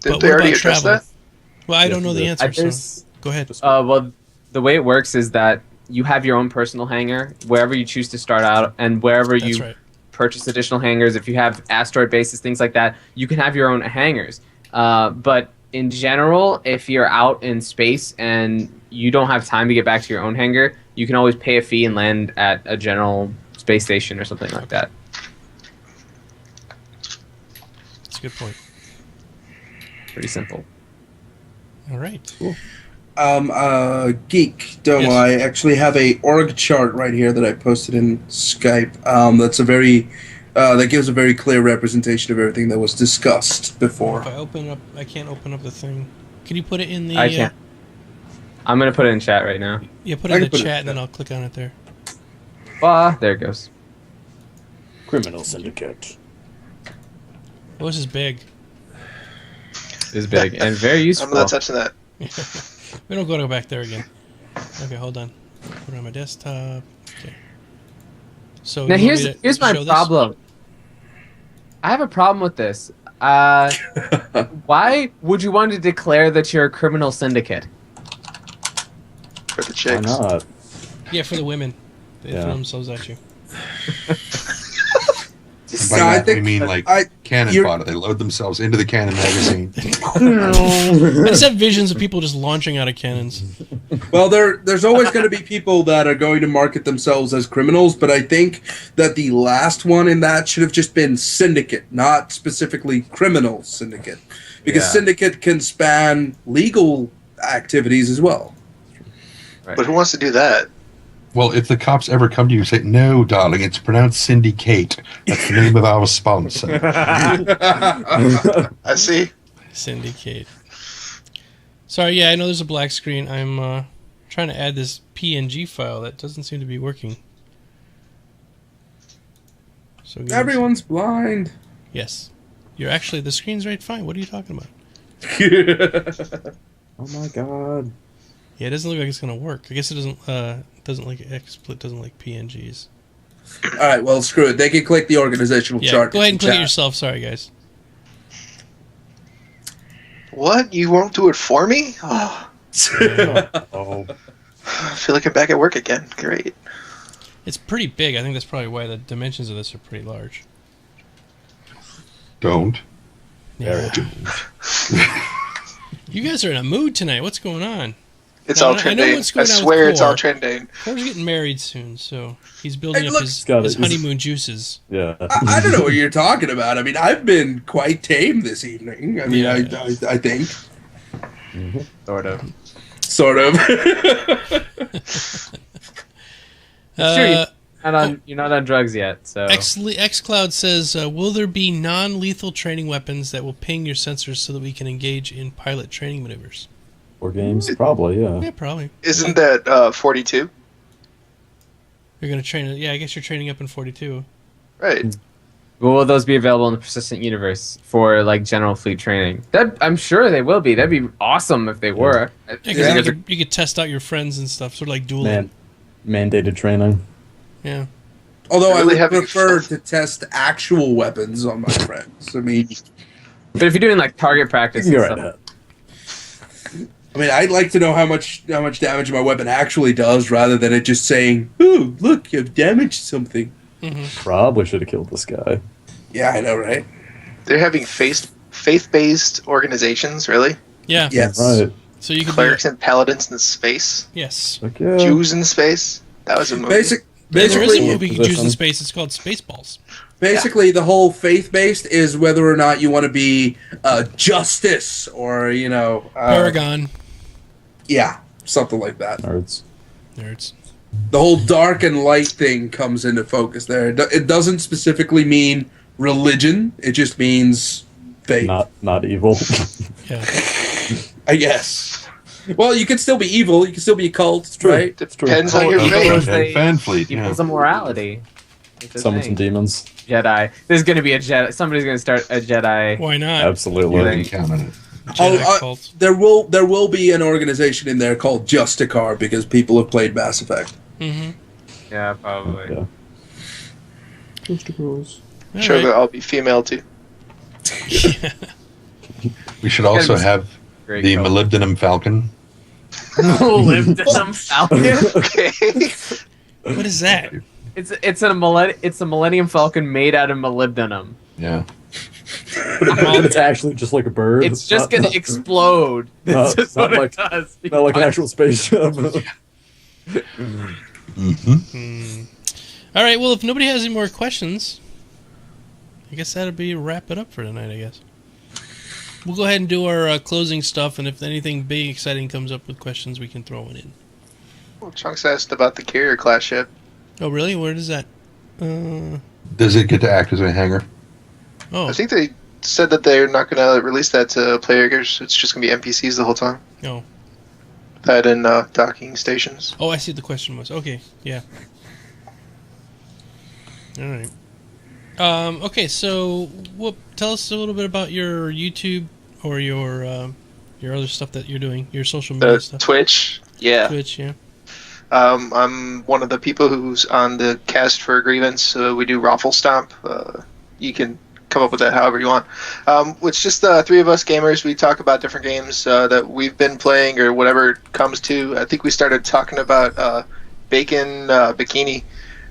Didn't they already address that? Well, I don't know the answer. So go ahead. Well, the way it works is that you have your own personal hangar wherever you choose to start out, and wherever That's you right. purchase additional hangars. If you have asteroid bases, things like that, you can have your own hangars. But in general, if you're out in space and you don't have time to get back to your own hangar, you can always pay a fee and land at a general space station or something like that. That's a good point. Pretty simple. All right. Cool. Geekdomo, Yes. I actually have a org chart right here that I posted in Skype. That's a very that gives a very clear representation of everything that was discussed before. If I open up, I can't open up the thing. Can you put it in the? I can't. I'm going to put it in chat right now. Yeah, put it I in can the put it chat, in and then I'll click on it there. There it goes. Criminal syndicate. Oh, this is big. It's big and very useful. I'm not touching that. We don't go back there again. Okay, hold on. Put it on my desktop. Okay. So Now you want me to here's my show this? problem. I have a problem with this. Why would you want to declare that you're a criminal syndicate? For the Why chicks. not? Yeah, for the women. They Yeah. throw themselves at you. And by No, I that, we think- mean like cannon you're- fodder. They load themselves into the cannon magazine. I just have visions of people just launching out of cannons. Well, there's always going to be people that are going to market themselves as criminals, but I think that the last one in that should have just been syndicate, not specifically criminal syndicate, because Yeah. syndicate can span legal activities as well. Right. But who wants to do that? Well, if the cops ever come to you and say, "No, darling, it's pronounced syndicate. That's the name of our sponsor." I see. Syndicate. Sorry, yeah, I know there's a black screen. I'm trying to add this PNG file that doesn't seem to be working. So give me a Everyone's blind. Yes. You're actually, the screen's right fine. What are you talking about? Oh my god. Yeah, it doesn't look like it's going to work. I guess it doesn't like XSplit doesn't like PNGs. All right, well, screw it. They can click the organizational Yeah, chart. go ahead and click it chat. yourself. Sorry, guys. What? You won't do it for me? Oh, Oh. I feel like I'm back at work again. Great. It's pretty big. I think that's probably why the dimensions of this are pretty large. Don't. Yeah. You guys are in a mood tonight. What's going on? It's I all know trending. what's I going on with swear it's all Core. trending. Core's getting married soon, so he's building Hey, up look, his Scott, honeymoon juices. Yeah. I don't know what you're talking about. I mean, I've been quite tame this evening. I mean, Yeah. I think. Sort of. Sort of. Sure, You're not on drugs yet, so. xCloud says, will there be non-lethal training weapons that will ping your sensors so that we can engage in pilot training maneuvers? Or games? Probably, yeah. Yeah, probably. Isn't that 42? You're going to train it. Yeah, I guess you're training up in 42. Right. Will those be available in the persistent universe for like general fleet training? I'm sure they will be. That'd be awesome if they were. Yeah, 'cause you could test out your friends and stuff, sort of like dueling. Mandated training. Yeah. Although I Really would having prefer fun. to test actual weapons on my friends. I mean, But if you're doing like target practice and You're stuff, right. I'd like to know how much damage my weapon actually does, rather than it just saying, "Ooh, look, you've damaged something." Probably should have killed this guy. Yeah, I know, right? They're having faith-based organizations, really? Yeah. Yes. Right. So you could Clerics and paladins in space. Yes. Heck yeah. Jews in space. That was a movie. There is a Basically, movie you could use in Position. space. It's called Spaceballs. basically, the whole faith-based is whether or not you want to be justice or Paragon. yeah, something like that. Nerds. Nerds. The whole dark and light thing comes into focus there. It doesn't specifically mean religion. It just means faith. Not evil. Yeah. I guess. Well, you can still be evil. You can still be a cult, true. right? Depends on your Evil faith. is the- Fan fleet, evil's yeah. a morality. It's a Summon some thing. demons. Jedi. There's gonna be a Jedi. Somebody's gonna start a Jedi. Why not? Absolutely. You can count on it. Jedi cult. There will be an organization in there called Justicar because people have played Mass Effect. Mm-hmm. Yeah, probably. Yeah. Testicles. I'm sure they'll all be female, too. We should also have Great the code. molybdenum falcon. Molybdenum Falcon. Okay. What is that? It's a Millennium Falcon made out of molybdenum. Yeah. It's actually just like a bird. It's just gonna explode. No, That's just not what like- it does. Not like an actual spaceship. All right. Well, if nobody has any more questions, I guess that'll be wrap it up for tonight. I guess we'll go ahead and do our closing stuff, and if anything big exciting comes up with questions, we can throw it in. Well, Chunks asked about the carrier class ship. Oh, really? Where is that? Does it get to act as a hangar? Oh, I think they said that they're not going to release that to players. It's just going to be NPCs the whole time. no. That and docking stations. Oh, I see what the question was. Okay, yeah. All right. Okay, so tell us a little bit about your YouTube or your other stuff that you're doing, your social media stuff. Twitch. Yeah. Twitch, yeah. I'm one of the people who's on the cast for Grievance. We do Raffle Stomp. You can come up with that however you want. It's just three of us gamers. We talk about different games that we've been playing or whatever it comes to. I think we started talking about Bacon Bikini.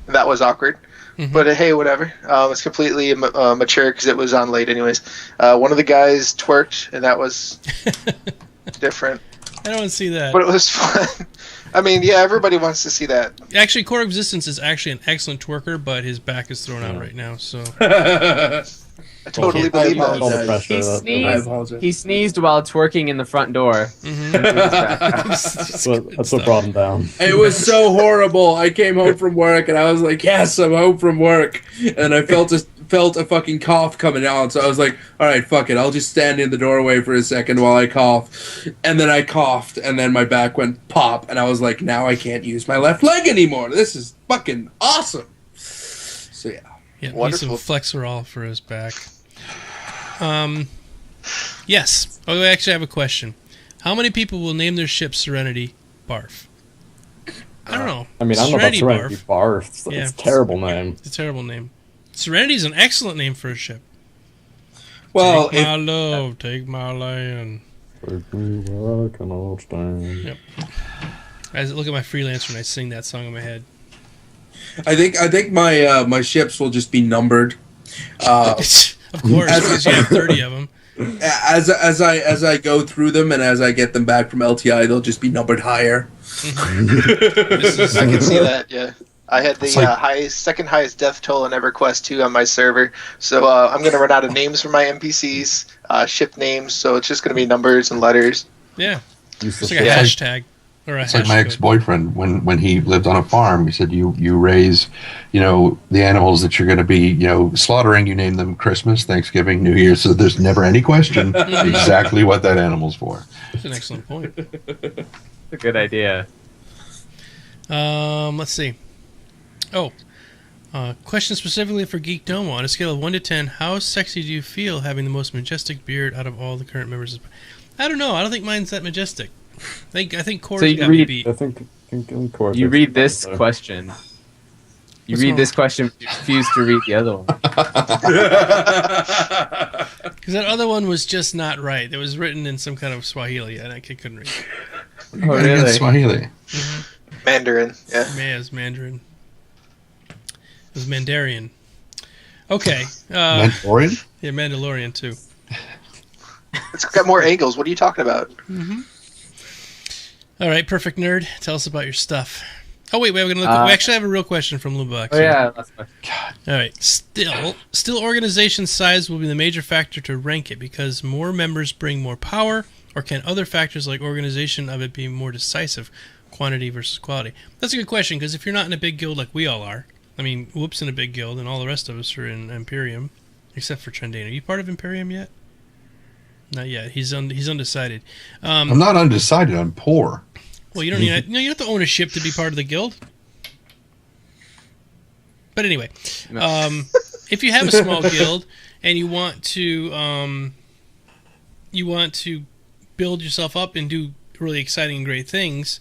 That was awkward. Mhm. But hey, whatever. It's completely mature because it was on late anyways. One of the guys twerked, and that was different. I don't want to see that. But it was fun. I mean, yeah, everybody wants to see that. Actually, Core Existence is actually an excellent twerker, but his back is thrown out right now, so... I totally I believe apologize. All the that. pressure. He that- I sneezed. apologize. He sneezed while twerking in the front door. That's what brought him down. It was so horrible. I came home from work and I was like, "Yes, I'm home from work," and I felt a fucking cough coming on. So I was like, "All right, fuck it. I'll just stand in the doorway for a second while I cough." And then I coughed, and then my back went pop, and I was like, "Now I can't use my left leg anymore. This is fucking awesome." So yeah. Yeah, Wonderful. needs some Flexerol for his back. Yes. Oh, I actually have a question. How many people will name their ship Serenity Barf? I don't know. I mean, I don't know about Serenity Serenity Barf. Barf. It's Yeah. a terrible name. It's a terrible name. Serenity is an excellent name for a ship. Well, Take my love, take my land. Take me where I cannot stand. Yep. I look at my freelancer and I sing that song in my head. I think my ships will just be numbered. Of course, because you have 30 of them. As I go through them and as I get them back from LTI, they'll just be numbered higher. I can see that. Yeah, I had the It's like- second highest death toll in EverQuest 2 on my server, so I'm gonna run out of names for my NPCs, ship names. So it's just gonna be numbers and letters. Yeah, Useless it's like a Yeah. hashtag. Or a It's like hash my code. ex-boyfriend when he lived on a farm. He said, "You raise, the animals that you're going to be, slaughtering. You name them Christmas, Thanksgiving, New Year. So there's never any question exactly what that animal's for." That's an excellent point. It's a good idea. Let's see. Oh, question specifically for Geekdomo. On a scale of 1 to 10, how sexy do you feel having the most majestic beard out of all the current members? I don't know. I don't think mine's that majestic. I think Corey's So you got me read- beat. I think Core You fits read it this better. question. You What's read wrong? this question, you refuse to read the other one. Because that other one was just not right. It was written in some kind of Swahili, and I couldn't read it. Oh, Against really? Swahili. Mandarin. Yeah. Man, it was Mandarin. It was Mandarian. Okay. Mandalorian? Yeah, Mandalorian, too. It's got more angles. What are you talking about? All right, perfect nerd. Tell us about your stuff. Oh wait, we're gonna look. We actually have a real question from Lubach. Oh yeah, that's fine. All right. Still, organization size will be the major factor to rank it because more members bring more power, or can other factors like organization of it be more decisive, quantity versus quality? That's a good question because if you're not in a big guild like we all are, I mean, Whoop's in a big guild, and all the rest of us are in Imperium, except for Trendane. Are you part of Imperium yet? Not yet. He's undecided. I'm not undecided. I'm poor. Well, you don't need. You don't have to own a ship to be part of the guild. But anyway, if you have a small guild and you want to build yourself up and do really exciting and great things,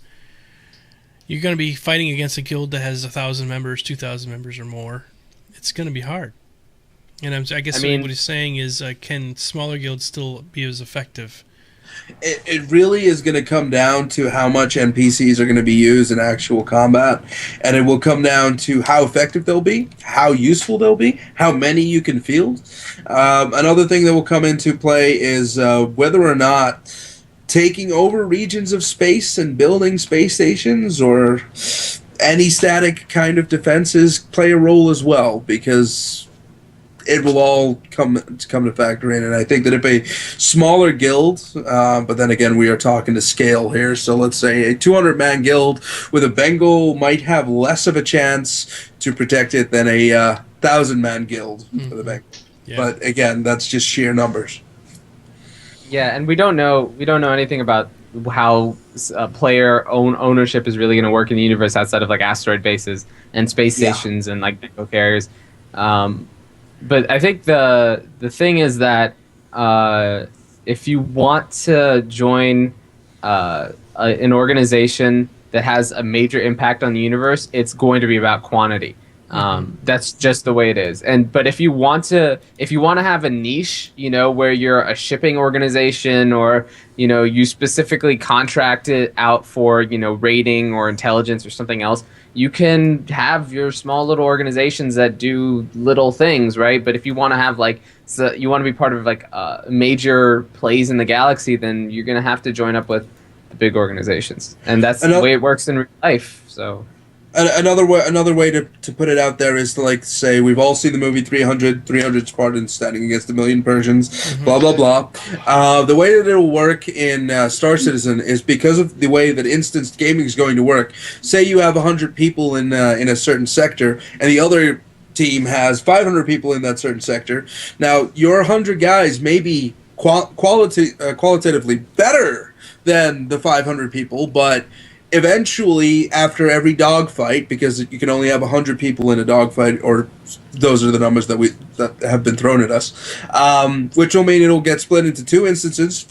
you're going to be fighting against a guild that has 1,000 members, 2,000 members, or more. It's going to be hard. And I guess what he's saying is, can smaller guilds still be as effective? It really is going to come down to how much NPCs are going to be used in actual combat, and it will come down to how effective they'll be, how useful they'll be, how many you can field. Another thing that will come into play is whether or not taking over regions of space and building space stations or any static kind of defenses play a role as well, because it will all come to factor in. And I think that if a smaller guild, but then again, we are talking to scale here, so let's say a 200-man guild with a Bengal might have less of a chance to protect it than a 1,000-man guild with a Bengal. Yeah. But again, that's just sheer numbers. Yeah, and we don't know anything about how player ownership is really going to work in the universe outside of like asteroid bases and space stations and like Bengal carriers. But I think the thing is that if you want to join an organization that has a major impact on the universe, it's going to be about quantity. That's just the way it is. But if you want to have a niche, where you're a shipping organization or you specifically contract it out for raiding or intelligence or something else, you can have your small little organizations that do little things, right? But if you want to have you want to be part of major plays in the galaxy, then you're going to have to join up with the big organizations, and that's the way it works in real life. So. Another way to put it out there is to say we've all seen the movie 300 Spartans standing against 1,000,000 Persians, blah blah blah. The way that it'll work in Star Citizen is because of the way that instanced gaming is going to work. Say you have 100 people in a certain sector, and the other team has 500 people in that certain sector. Now your 100 guys may be qualitatively better than the 500 people, but eventually, after every dogfight, because you can only have 100 people in a dogfight, or those are the numbers that have been thrown at us, which will mean it'll get split into two instances.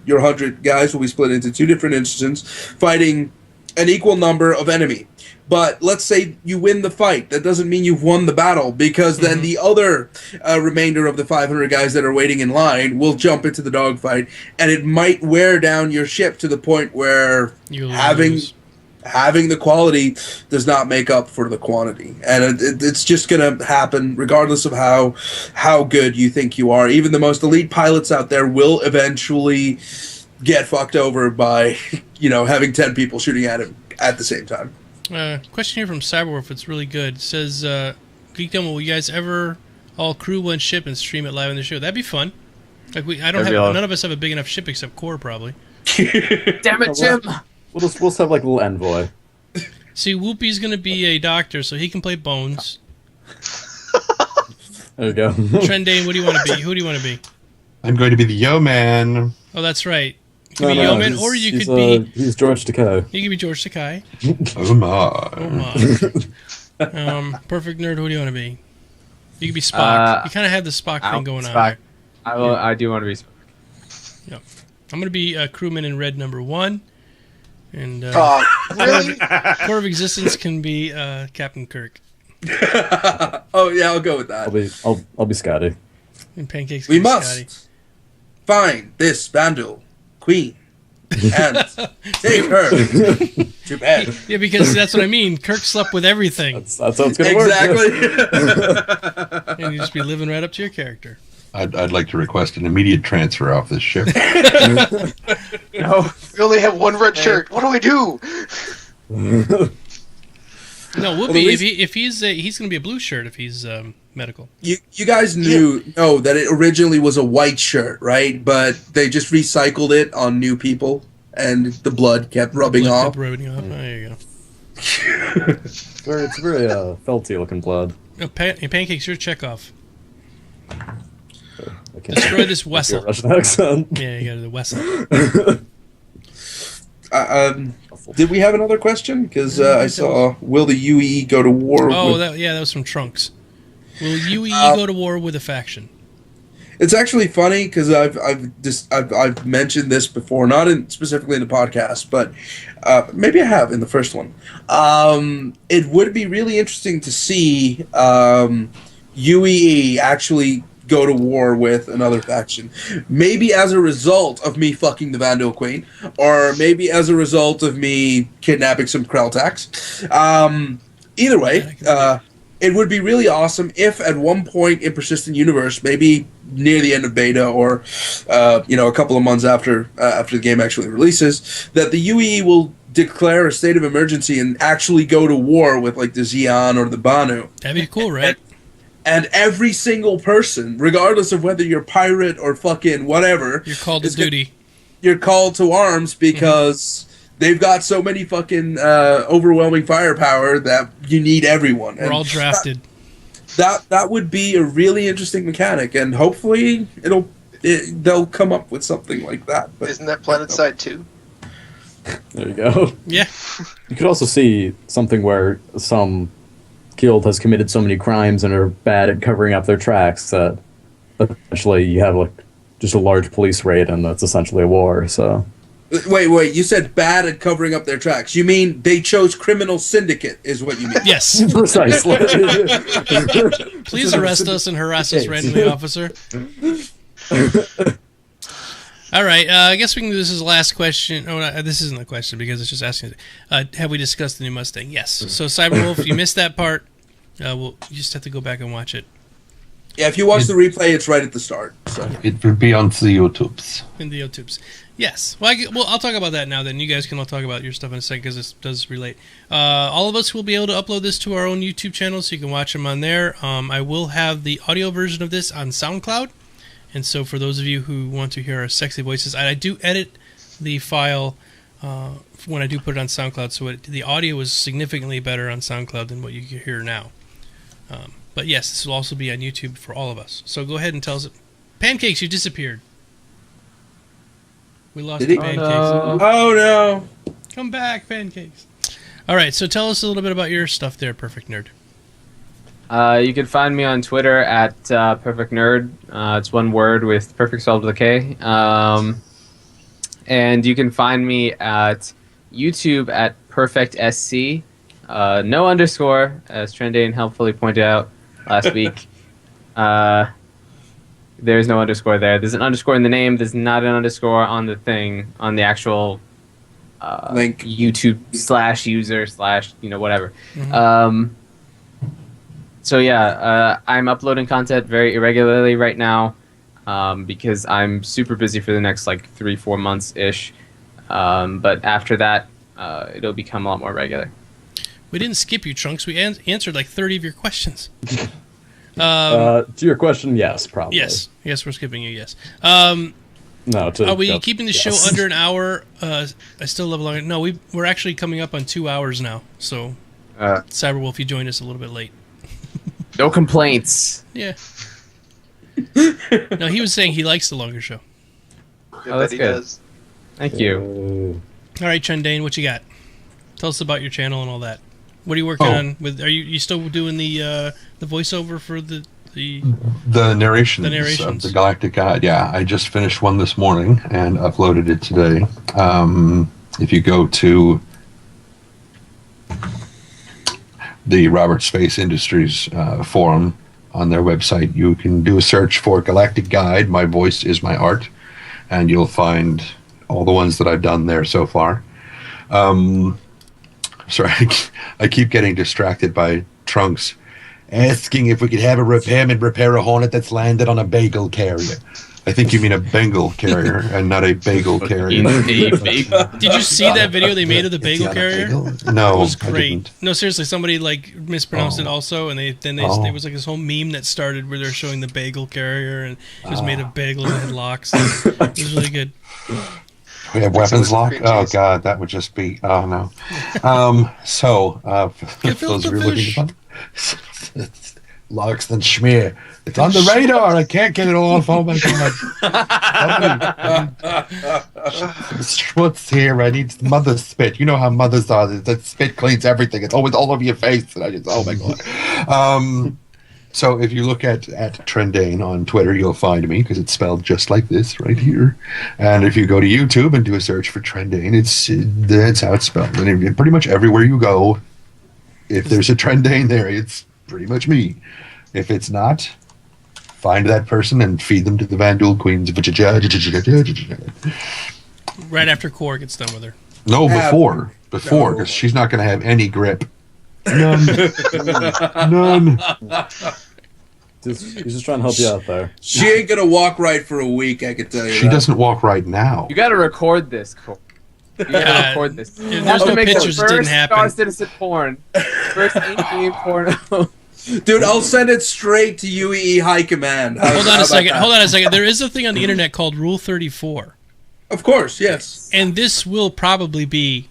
Your 100 guys will be split into two different instances, fighting an equal number of enemy. But let's say you win the fight. That doesn't mean you've won the battle, because then the other remainder of the 500 guys that are waiting in line will jump into the dogfight, and it might wear down your ship to the point where having the quality does not make up for the quantity. And it's just going to happen regardless of how good you think you are. Even the most elite pilots out there will eventually get fucked over by having 10 people shooting at him at the same time. Question here from Cyberwolf. It's really good. It says, Geekdomo, will you guys ever all crew one ship and stream it live on the show? That'd be fun. None of us have a big enough ship except Core, probably. Damn it, Jim! we'll just have like a little envoy. See, Whoopi's gonna be a doctor, so he can play Bones. There you go. Trendane, what do you want to be? Who do you want to be? I'm going to be the Yo-Man. Oh, that's right. You could be Yeoman, or you could be... He's George Takei. You could be George Takei. Oh my. Oh my. Perfect Nerd, who do you want to be? You could be Spock. You kind of have the Spock thing going Spock. on. I do want to be Spock. Yep. I'm going to be crewman in red number 1. And Really? Core of Existence can be Captain Kirk. Oh yeah, I'll go with that. I'll be Scotty. And Pancakes can We be must Scotty. find this Vandal Queen and take her to bed. Yeah, because that's what I mean. Kirk slept with everything. That's how it's gonna work. Exactly. And you just be living right up to your character. I'd like to request an immediate transfer off this ship. No. We only have one red shirt. What do I do? No, Whoopi, if he's going to be a blue shirt if he's medical. You guys know that it originally was a white shirt, right? But they just recycled it on new people, and the blood kept rubbing off. Rubbing off. Oh, there you go. It's very felty looking blood. No, Pancakes, you're Chekhov. I can't Destroy this Wessel. Russian accent. Yeah, you got the Wessel. Did we have another question? Because I saw, will the UE go to war? Oh, that was from Trunks. Will UE go to war with a faction? It's actually funny because I've mentioned this before, not specifically in the podcast, but maybe I have in the first one. It would be really interesting to see UEE actually go to war with another faction. Maybe as a result of me fucking the Vandal Queen, or maybe as a result of me kidnapping some Krelltax. Either way, it would be really awesome if at one point in Persistent Universe, maybe near the end of beta or a couple of months after the game actually releases, that the UE will declare a state of emergency and actually go to war with like the Xi'an or the Banu. That'd be cool, right? And every single person, regardless of whether you're pirate or fucking whatever, You're called to duty. You're called to arms because they've got so many fucking overwhelming firepower that you need everyone. We're all drafted. That would be a really interesting mechanic, and hopefully they'll come up with something like that. But Isn't that PlanetSide 2? There you go. Yeah. You could also see something where some guild has committed so many crimes and are bad at covering up their tracks that eventually you have like just a large police raid and that's essentially a war. So wait, you said bad at covering up their tracks. You mean they chose criminal syndicate is what you mean? Yes. precisely. Please arrest us and harass us randomly, officer. All right, I guess we can do this as the last question. Oh, no, this isn't a question because it's just asking, have we discussed the new Mustang? Yes. So, Cyberwolf, you missed that part. You just have to go back and watch it. Yeah, if you watch the replay, it's right at the start. So. It will be on the YouTubes. In the YouTubes. Yes. Well, I'll talk about that now. Then you guys can all talk about your stuff in a second because this does relate. All of us will be able to upload this to our own YouTube channel, so you can watch them on there. I will have the audio version of this on SoundCloud. And so for those of you who want to hear our sexy voices, I do edit the file when I do put it on SoundCloud, so the audio is significantly better on SoundCloud than what you can hear now. But yes, this will also be on YouTube for all of us. So go ahead and tell us. Pancakes, you disappeared. We lost the Pancakes. Oh no! Come back, Pancakes. All right, so tell us a little bit about your stuff there, Perfect Nerd. You can find me on Twitter at Perfect Nerd. It's one word with perfect spelled with a K. And you can find me at YouTube at Perfect SC. No underscore, as Trendane helpfully pointed out last week. There's no underscore there. There's an underscore in the name. There's not an underscore on the thing, on the actual Link. YouTube /user/ whatever. Mm-hmm. So yeah, I'm uploading content very irregularly right now because I'm super busy for the next 3-4 months ish. But after that, it'll become a lot more regular. We didn't skip you, Trunks. We answered 30 of your questions. To your question, yes, probably. Yes, we're skipping you. Yes. No, Are we keeping the show under an hour? I still love longer. No, we're actually coming up on 2 hours now. So, Cyberwolf, you joined us a little bit late. No complaints. Yeah. No, he was saying he likes the longer show. Oh, that's good. Does. Thank you. All right, Trendane, what you got? Tell us about your channel and all that. What are you working on? With are you still doing the voiceover for the narrations of the Galactic Guide? Yeah, I just finished one this morning and uploaded it today. If you go to the Robert Space Industries forum on their website, you can do a search for Galactic Guide, My Voice is My Art, and you'll find all the ones that I've done there so far. Sorry, I keep getting distracted by Trunks asking if we could have a repairman repair a Hornet that's landed on a bagel carrier. I think you mean a Bengal carrier and not a bagel carrier. Did you see that video they made of the bagel carrier? No, it was great. I didn't. No, seriously, somebody like mispronounced it also, and there was like this whole meme that started where they're showing the bagel carrier, and it was made of bagels and had locks. It was really good. We have weapons lock? Oh, God, that would just be... Oh, no. For those of you looking at Locks than schmear. It's on the radar. I can't get it off. Oh, my God. Schmutz here. I need mother's spit. You know how mothers are. That spit cleans everything. It's always all over your face. And I just... Oh, my God. So if you look at Trendane on Twitter, you'll find me because it's spelled just like this right here. And if you go to YouTube and do a search for Trendane, that's how it's spelled. And pretty much everywhere you go, if there's a Trendane there, it's pretty much me. If it's not, find that person and feed them to the Vandal Queens. Right after Core gets done with her. No, before, because she's not going to have any grip. None. He's just trying to help you out there. She ain't gonna walk right for a week, I can tell you. She doesn't walk right now. You got to record this. You got to record this. There's no pictures. It didn't happen. Star Citizen porn. First in-game porno. Dude, I'll send it straight to UEE High Command. Hold on a second. There is a thing on the internet called Rule 34. Of course, yes. And this will probably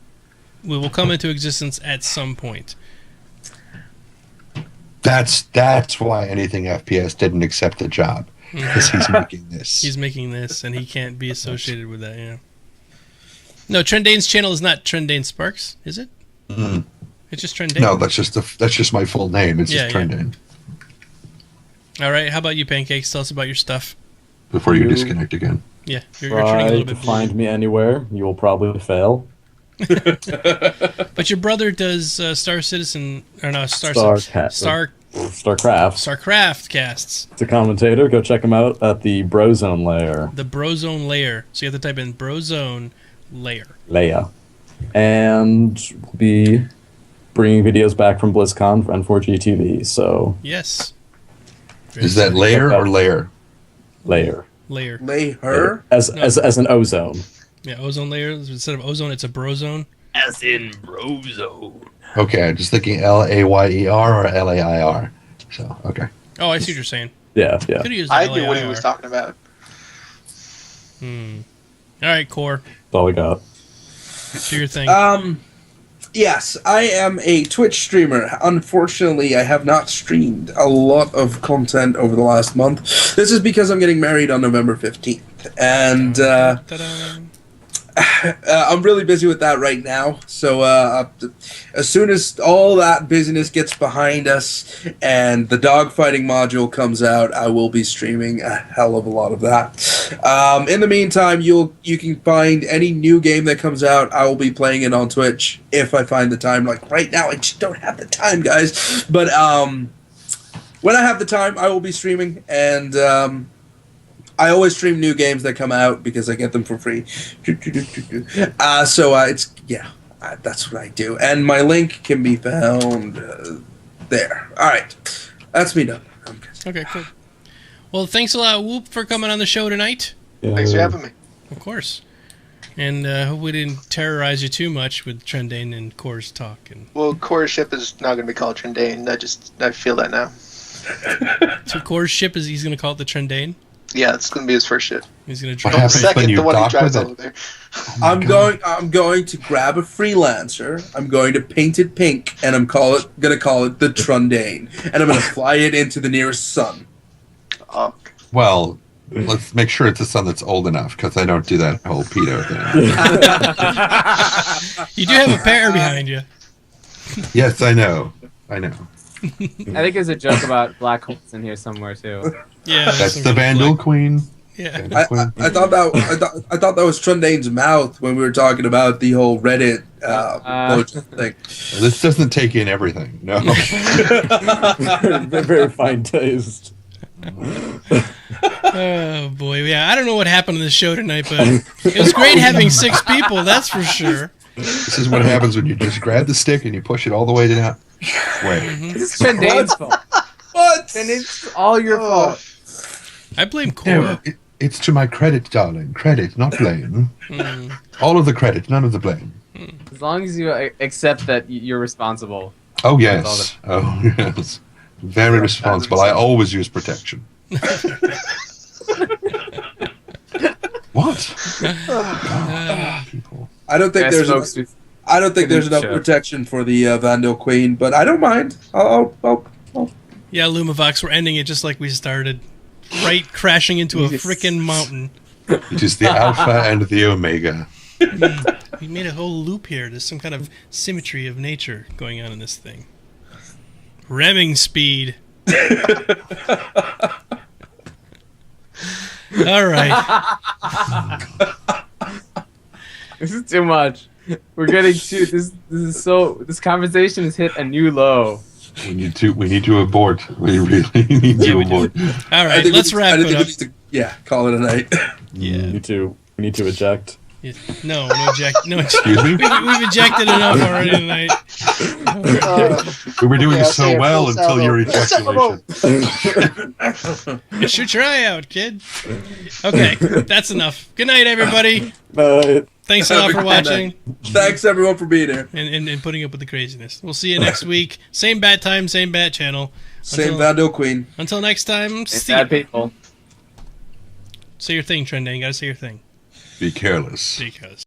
will come into existence at some point. That's why anything FPS didn't accept the job, because he's making this. He's making this, and he can't be associated with that. Yeah. No, Trendane's channel is not Trendane Sparks, is it? Mm-hmm. It's just Trendane. No, that's just my full name. It's just Trendane. All right. How about you, Pancakes? Tell us about your stuff before you disconnect again. Yeah, you're turning a little bit. Find me anywhere. You will probably fail. But your brother does Star Citizen or no StarCraft casts. It's a commentator. Go check him out at the Brozone layer. The Brozone layer. So you have to type in Brozone layer. And we'll be bringing videos back from BlizzCon and 4G TV. So yes. Is that layer or layer? Layer. Layer. As an ozone. Yeah, ozone layer. Instead of ozone, it's a brozone. As in brozone. Okay, I'm just thinking LAYER or LAIR. So, okay. Oh, I see what you're saying. Yeah. Could have used I LAIR. knew what he was talking about. All right, Core. That's all we got. Do your thing. Yes, I am a Twitch streamer. Unfortunately, I have not streamed a lot of content over the last month. This is because I'm getting married on November 15th. And I'm really busy with that right now. So as soon as all that busyness gets behind us and the dogfighting module comes out, I will be streaming a hell of a lot of that. In the meantime, you can find any new game that comes out. I will be playing it on Twitch if I find the time. Like right now, I just don't have the time, guys. But when I have the time, I will be streaming, and I always stream new games that come out because I get them for free. That's what I do. And my link can be found there. All right. That's me done. Okay, cool. Well, thanks a lot, Whoop, for coming on the show tonight. Thanks for having me. Of course. And hope we didn't terrorize you too much with Trendane and Core's talk. Well, Core's ship is not going to be called Trendane. I feel that now. So Core's ship he's going to call it the Trendane? Yeah, it's gonna be his first ship. He's gonna What try. happens when Second, you the one he dock drives with it? over there. Oh my I'm God. going to grab a freelancer. I'm going to paint it pink, and gonna call it the Trundane, and I'm gonna fly it into the nearest sun. Oh, Well, let's make sure it's a sun that's old enough, because I don't do that whole pedo thing. You do have a pair behind you. Yes, I know. I think there's a joke about black holes in here somewhere too. Yeah. That's some the kind of Vandal black- Queen. Yeah. Vandal I Queen. thought that was Trundane's mouth when we were talking about the whole Reddit thing. This doesn't take in everything. No. Very fine taste. Oh boy, yeah. I don't know what happened on the show tonight, but it was great having 6 people. That's for sure. This is what happens when you just grab the stick and you push it all the way down. Wait. This is Trendane's fault. What? Trendane's all your fault. I blame No, Cora. it's to my credit, darling. Credit, not blame. All of the credit, none of the blame. As long as you accept that you're responsible. Oh, yes. Oh, yes. Very responsible. I always use protection. What? People. I don't think Guys, there's folks, there's enough show. protection for the Vandal Queen, but I don't mind. I'll Yeah, Lumavox, we're ending it just like we started. Right crashing into a Jesus. freaking mountain. It is the Alpha and the Omega. We made a whole loop here. There's some kind of symmetry of nature going on in this thing. Remming speed. All right. This is too much. We're getting too. This is so. This conversation has hit a new low. We need to abort. We really need to we do. abort. All right, let's wrap it up. Call it a night. Yeah. We need to eject. Yeah. No eject. No, Excuse me? we've ejected enough already tonight. We were doing Yeah, so say it, well full until your salvo. ejaculation. Shoot your eye out, kid. Okay, that's enough. Good night, everybody. But Thanks a lot for Good watching night. Thanks everyone for being here. and putting up with the craziness. We'll see you next week. Same bat time, same bat channel. Same Until- Vandal Queen. Until next time, It's see bad people. Say your thing, Trendane. Gotta say your thing. Be careless. Because.